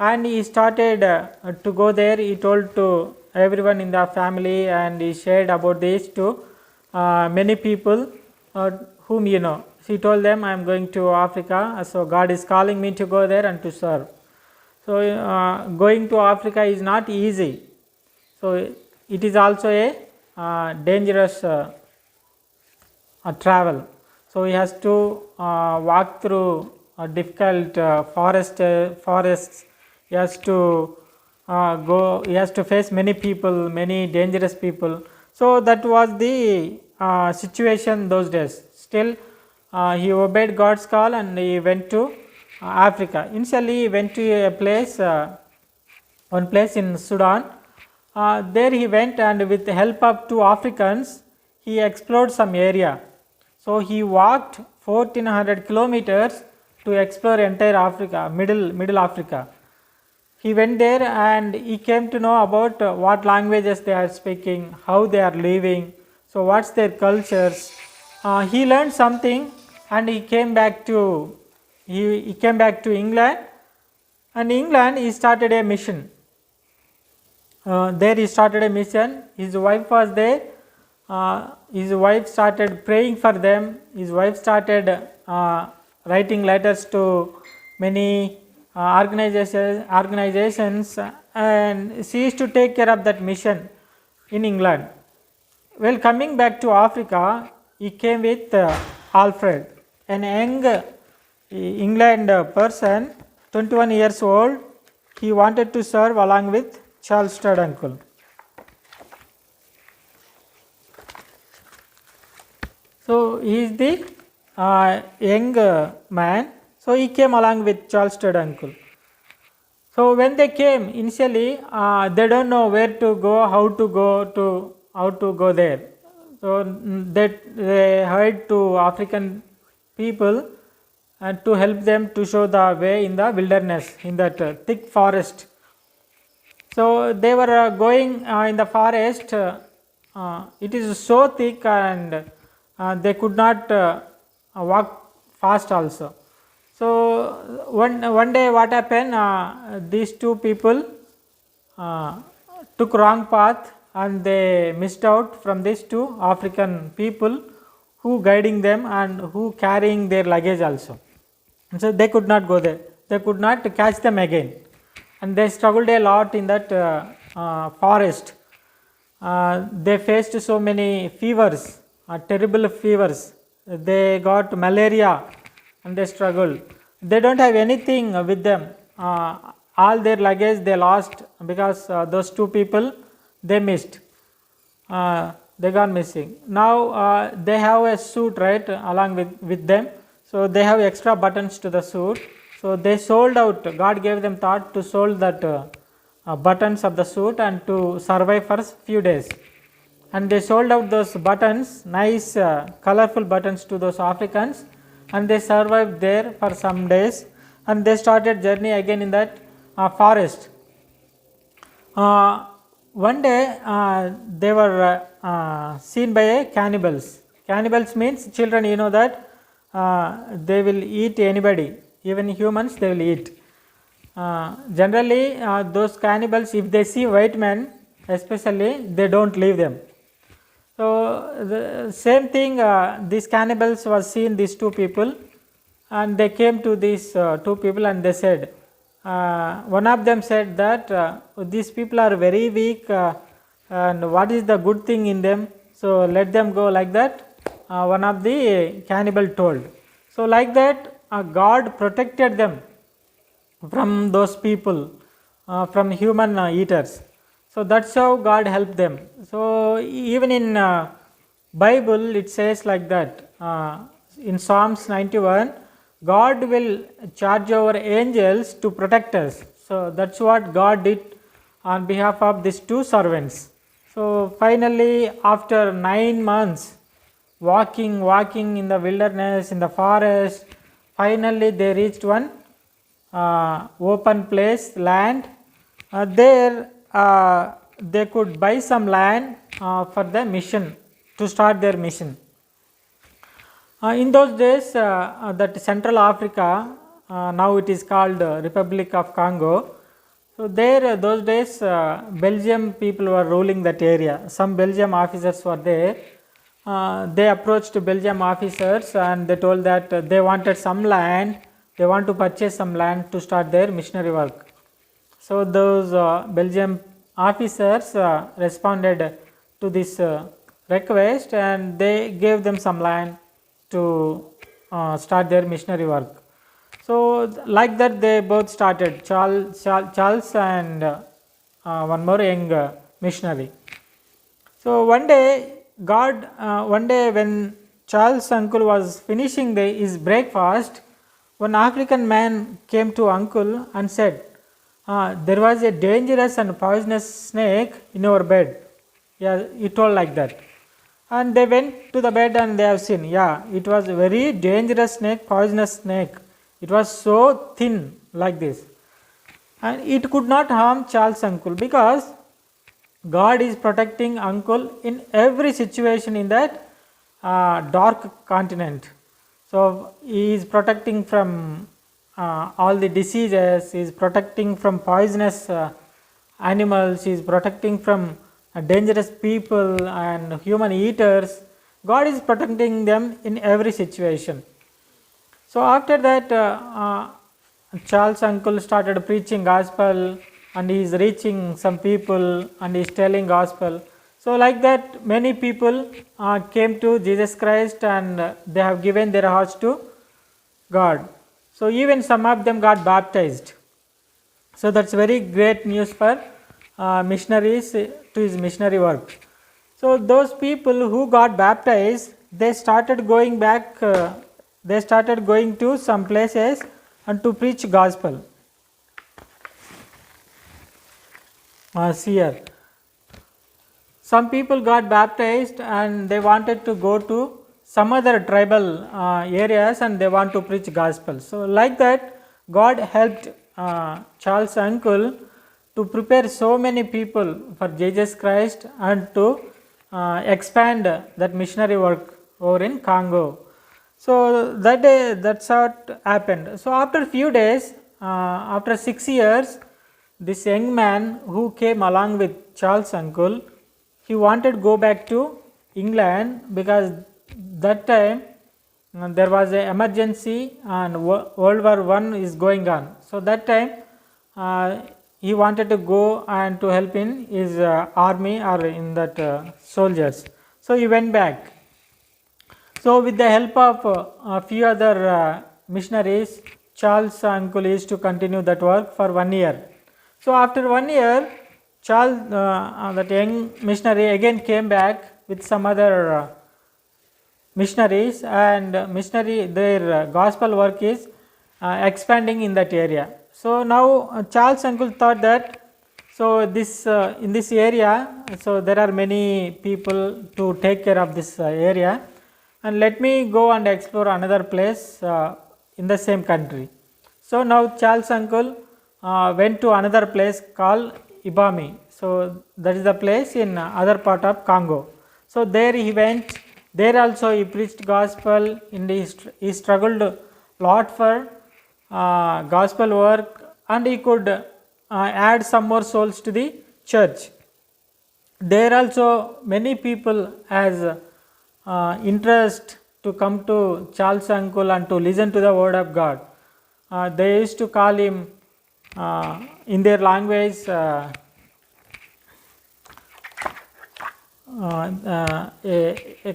And he started to go there. He told to everyone in the family and he shared about this to many people whom you know. He told them, I am going to Africa, so God is calling me to go there and to serve. So going to Africa is not easy. So it is also a dangerous travel. So he has to walk through difficult forests. He has to he has to face many people, many dangerous people. So that was the situation those days. Still he obeyed God's call and he went to Africa. Initially he went to a place, one place in Sudan. There he went and with the help of 2 Africans, he explored some area. So he walked 1400 kilometers to explore entire Africa, middle Africa. He went there and he came to know about what languages they are speaking, how they are living, so what's their cultures. He learned something and he came back to England, and in England he started a mission. There he started a mission. His wife was there. His wife started praying for them. His wife started writing letters to many organizations, and she used to take care of that mission in England. Well, coming back to Africa, he came with Alfred, an young England person, 21 years old. He wanted to serve along with Charles Studd uncle. So he is the young man. So he came along with Charles Studd uncle. So when they came initially, they don't know where to go, how to go there. So they hired to African people and to help them to show the way in the wilderness, in that thick forest. So they were going in the forest. It is so thick and they could not walk fast also. So one day what happened, these two people took wrong path and they missed out from these two African people who guiding them and who carrying their luggage also. And so they could not go there, they could not catch them again, and they struggled a lot in that forest. They faced so many fevers, terrible fevers. They got malaria and they struggled. They don't have anything with them. All their luggage they lost because those two people they missed. They got missing. Now they have a suit, right, along with them. So they have extra buttons to the suit. So they sold out. God gave them thought to sold that buttons of the suit and to survive for few days. And they sold out those buttons, nice colorful buttons, to those Africans, and they survived there for some days. And they started journey again in that forest. One day they were seen by cannibals. Cannibals means children, you know that they will eat anybody, even humans they will eat. Generally those cannibals, if they see white men especially, they don't leave them. So the same thing, these cannibals was seen these two people, and they came to these two people and they said, one of them said that these people are very weak and what is the good thing in them, so let them go, like that one of the cannibal told. So like that God protected them from those people, from human eaters. So that's how God helped them. So even in Bible it says like that, in Psalms 91, God will charge our angels to protect us. So that's what God did on behalf of these two servants. So finally after 9 months walking in the wilderness, in the forest, finally they reached one open place, land. There they could buy some land for the mission, to start their mission. In those days, that Central Africa, now it is called Republic of Congo. So there, those days, Belgium people were ruling that area. Some Belgium officers were there. They approached Belgium officers and they told that they wanted some land. They want to purchase some land to start their missionary work. So those Belgium officers responded to this request and they gave them some land to start their missionary work. So like that they both started, Charles and one more young missionary. So one day when Charles' uncle was finishing his breakfast, one African man came to uncle and said, there was a dangerous and poisonous snake in our bed. Yeah, he told like that. And they went to the bed and they have seen, yeah, it was a very dangerous snake, poisonous snake. It was so thin like this. And it could not harm Charles' uncle because God is protecting uncle in every situation in that dark continent. So he is protecting from all the diseases, he is protecting from poisonous animals, he is protecting from dangerous people and human eaters. God is protecting them in every situation. So after that Charles' uncle started preaching gospel and he is reaching some people and he is telling gospel. So like that many people came to Jesus Christ and they have given their hearts to God. So even some of them got baptized. So that's very great news for missionaries to his missionary work. So those people who got baptized, they started going back, they started going to some places and to preach gospel. seer. Some people got baptized and they wanted to go to some other tribal areas and they want to preach gospel. So like that, God helped Charles' uncle to prepare so many people for Jesus Christ and to expand that missionary work over in Congo. So that day, that's what happened. So after few days, after 6 years, this young man who came along with Charles' uncle, he wanted to go back to England because that time there was an emergency and World War I is going on. So that time he wanted to go and to help in his army or in that soldiers. So he went back. So with the help of a few other missionaries, Charles' uncle used to continue that work for 1 year. So after 1 year, Charles, that young missionary again came back with some other missionaries, and their gospel work is expanding in that area. So now Charles' uncle thought that, so this in this area, so there are many people to take care of this area, and let me go and explore another place in the same country. So now Charles' uncle went to another place called Ibami. So that is the place in other part of Congo. So there he went. There also he preached gospel. He struggled lot for gospel work, and he could add some more souls to the church. There also many people has interest to come to Charles' uncle and to listen to the word of God. They used to call him in their language a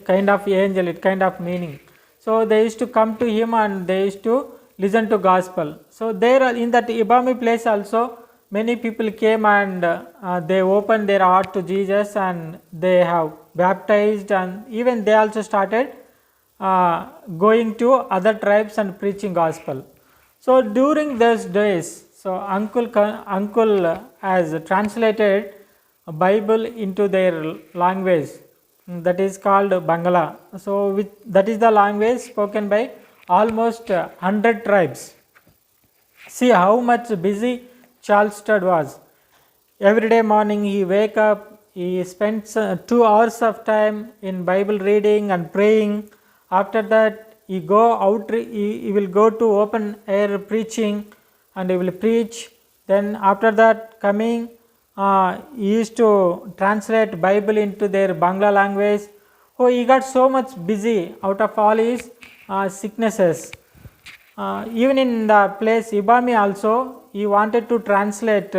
kind of angel, it kind of meaning. So they used to come to him and they used to listen to gospel. So there in that Ibami place also many people came and they opened their heart to Jesus and they have baptized, and even they also started going to other tribes and preaching gospel. So during those days, so uncle has translated a Bible into their language, that is called Bangla. So that is the language spoken by almost 100 tribes. See how much busy Charles Studd was. Every day morning he wake up, he spends 2 hours of time in Bible reading and praying. After that he go out, he will go to open air preaching and he will preach. Then after that coming, he used to translate Bible into their Bangla language. Oh, he got so much busy out of all his sicknesses. Even in the place Ibami also, he wanted to translate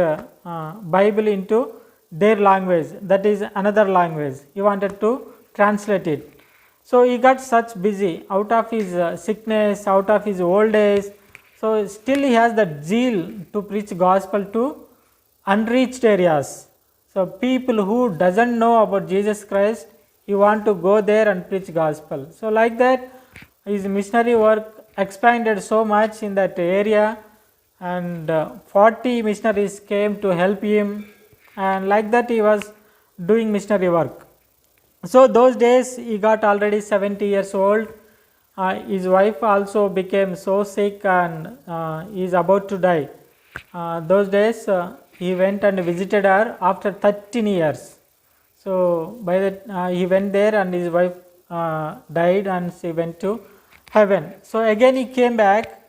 Bible into their language, that is another language. He wanted to translate it. So he got such busy out of his sickness, out of his old age. So still he has that zeal to preach gospel to unreached areas. So people who doesn't know about Jesus Christ, he want to go there and preach gospel. So like that his missionary work expanded so much in that area, and 40 missionaries came to help him, and like that he was doing missionary work. So those days he got already 70 years old. His wife also became so sick and he is about to die. Those days he went and visited her after 13 years. So by that he went there and his wife died and she went to heaven. So again he came back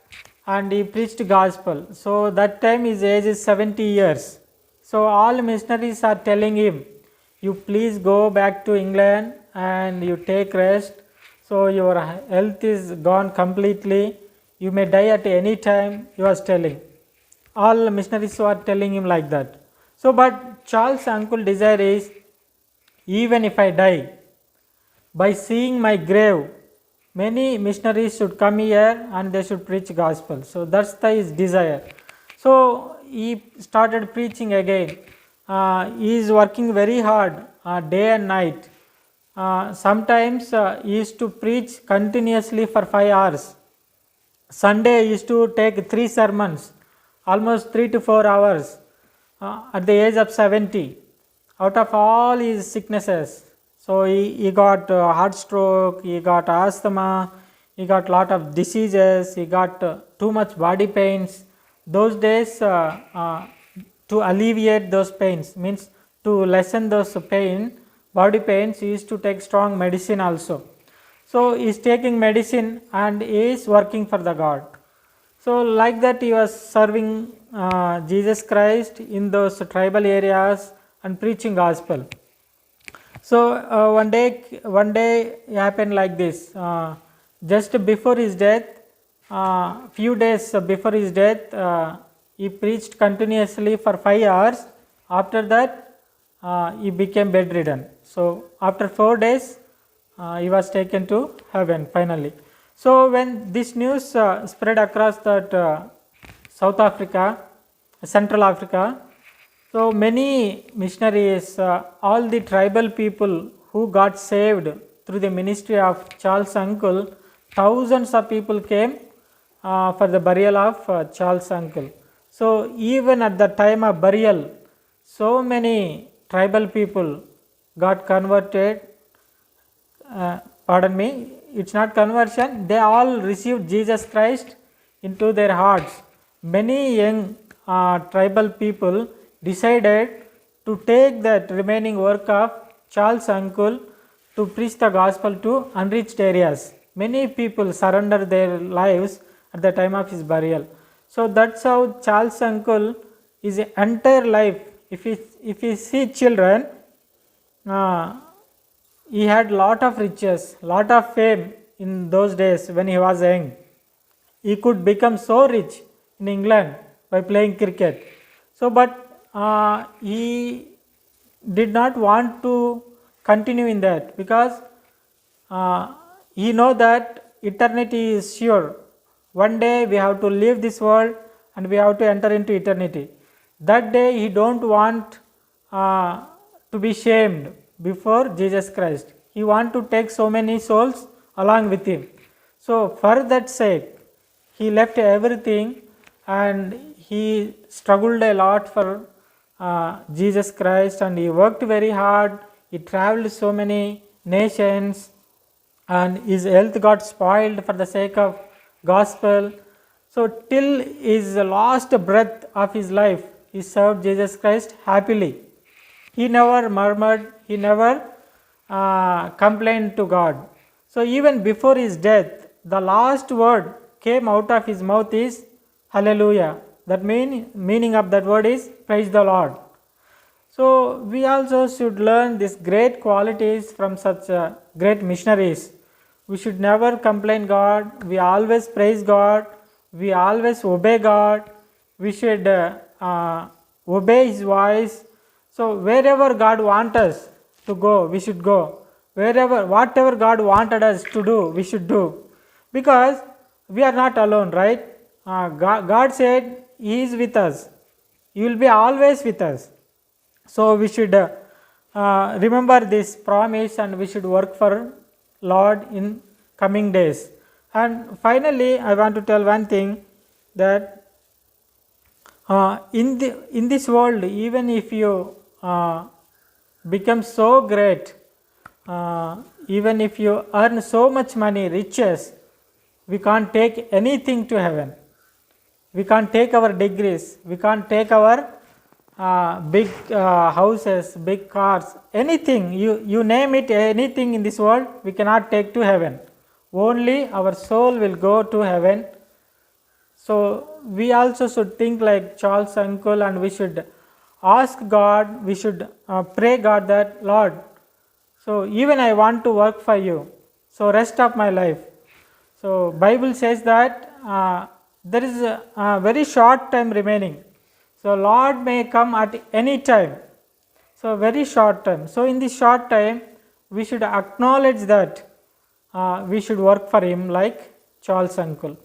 and he preached gospel. So that time his age is 70 years. So all missionaries are telling him, you please go back to England and you take rest. So your health is gone completely. You may die at any time, he was telling. All missionaries were telling him like that. So but Charles' uncle desire is, even if I die, by seeing my grave, many missionaries should come here and they should preach gospel. So that's his desire. So he started preaching again. He is working very hard day and night. Sometimes he used to preach continuously for 5 hours. Sunday he used to take 3 sermons, almost 3 to 4 hours. at the age of 70, out of all his sicknesses. So he got heart stroke, he got asthma, he got lot of diseases, he got too much body pains. Those days, to alleviate those pains, means to lessen those body pains, he used to take strong medicine also. So he is taking medicine and he is working for the God. So like that he was serving Jesus Christ in those tribal areas and preaching gospel. So one day it happened like this. Just before his death, few days before his death, he preached continuously for 5 hours. After that, he became bedridden. So after 4 days, he was taken to heaven finally. So when this news spread across that South Africa, Central Africa, so many missionaries, all the tribal people who got saved through the ministry of Charles' uncle, thousands of people came for the burial of Charles' uncle. So even at the time of burial, so many tribal people got converted. Pardon me, it's not conversion, they all received Jesus Christ into their hearts. Many young tribal people decided to take that remaining work of Charles' uncle to preach the gospel to unreached areas. Many people surrendered their lives at the time of his burial. So that's how Charles' uncle, his entire life, if you see children, he had lot of riches, lot of fame in those days when he was young. He could become so rich in England by playing cricket. So but he did not want to continue in that, because he know that eternity is sure. One day we have to leave this world and we have to enter into eternity. That day he don't want to be shamed before Jesus Christ. He want to take so many souls along with him. So for that sake, he left everything and he struggled a lot for Jesus Christ, and he worked very hard. He traveled so many nations and his health got spoiled for the sake of gospel. So till his last breath of his life, he served Jesus Christ happily. He never murmured, he never complained to God. So even before his death, the last word came out of his mouth is hallelujah. That meaning of that word is praise the Lord. So we also should learn these great qualities from such great missionaries. We should never complain God, we always praise God, we always obey God, we should obey his voice. So wherever God wants us to go, we should go. Whatever God wanted us to do, we should do. Because we are not alone, right? God said he is with us. He will be always with us. So we should remember this promise and we should work for Lord in coming days. And finally, I want to tell one thing, that in this world, even if you become so great, even if you earn so much money, riches, we can't take anything to heaven. We can't take our degrees, we can't take our big houses, big cars, anything, you name it, anything in this world, we cannot take to heaven. Only our soul will go to heaven. So we also should think like Charles' uncle, and we should ask God, we should pray God that, Lord, so even I want to work for you, so rest of my life. So Bible says that there is a very short time remaining. So Lord may come at any time. So very short time. So in this short time, we should acknowledge that we should work for him like Charles' uncle.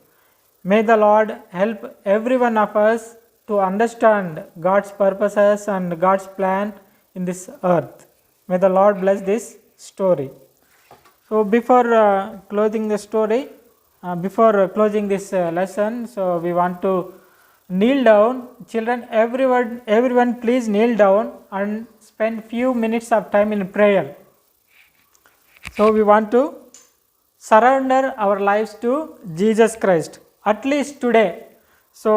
May the Lord help every one of us to understand God's purposes and God's plan in this earth. May the Lord bless this story. So before closing the story, before closing this lesson, so we want to kneel down. Children, everyone please kneel down and spend few minutes of time in prayer. So we want to surrender our lives to Jesus Christ, at least today. So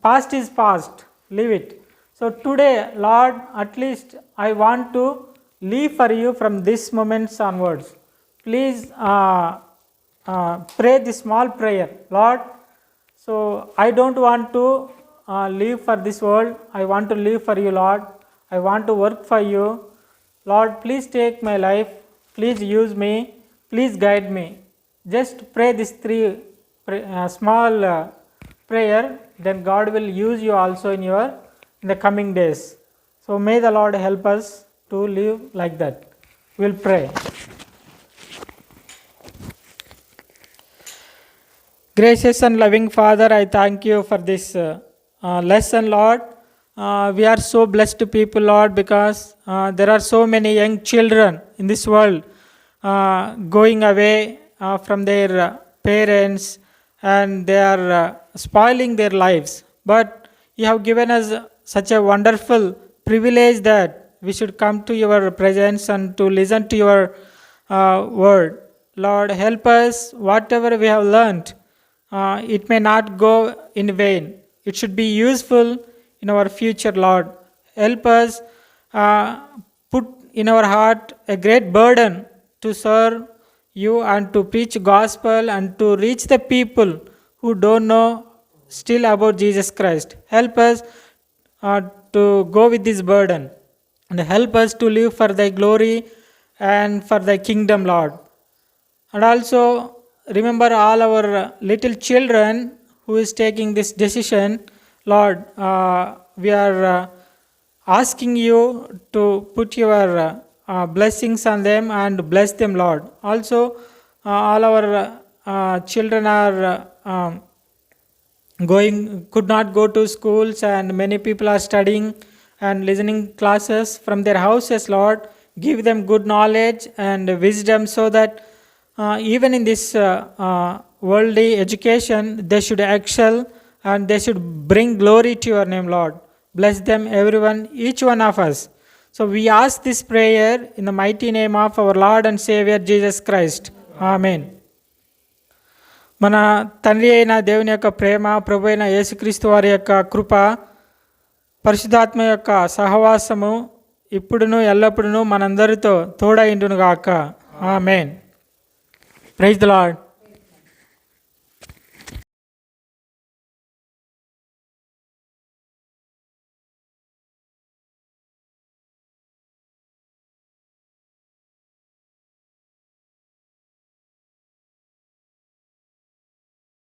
past is past, leave it. So today, Lord, at least I want to live for you from this moment onwards. Please pray this small prayer. Lord, so I don't want to live for this world. I want to live for you, Lord. I want to work for you. Lord, please take my life. Please use me. Please guide me. Just pray this small prayer. Then God will use you also in the coming days. So may the Lord help us to live like that. We'll pray. Gracious and loving Father, I thank you for this lesson, Lord. We are so blessed people, Lord, because there are so many young children in this world going away from their parents, and they are spoiling their lives. But you have given us such a wonderful privilege that we should come to your presence and to listen to your word. Lord, help us, whatever we have learned, it may not go in vain. It should be useful in our future, Lord. Help us put in our heart a great burden to serve you and to preach gospel and to reach the people who don't know still about Jesus Christ. Help us to go with this burden, and help us to live for thy glory and for thy kingdom, Lord. And also remember all our little children who is taking this decision, Lord. We are asking you to put your blessings on them and bless them, Lord. Also all our children are could not go to schools, and many people are studying and listening classes from their houses, Lord. Give them good knowledge and wisdom, so that even in this worldly education they should excel and they should bring glory to your name, Lord. Bless them, everyone, each one of us. So we ask this prayer in the mighty name of our Lord and Savior Jesus Christ. Amen. మన తండ్రి అయిన దేవుని యొక్క ప్రేమ, ప్రభు అయిన యేసుక్రీస్తు వారి యొక్క కృప, పరిశుద్ధాత్మ యొక్క సహవాసము ఇప్పుడును ఎల్లప్పుడూ మనందరితో తోడైండును గాక. ఆమేన్. Praise the lord.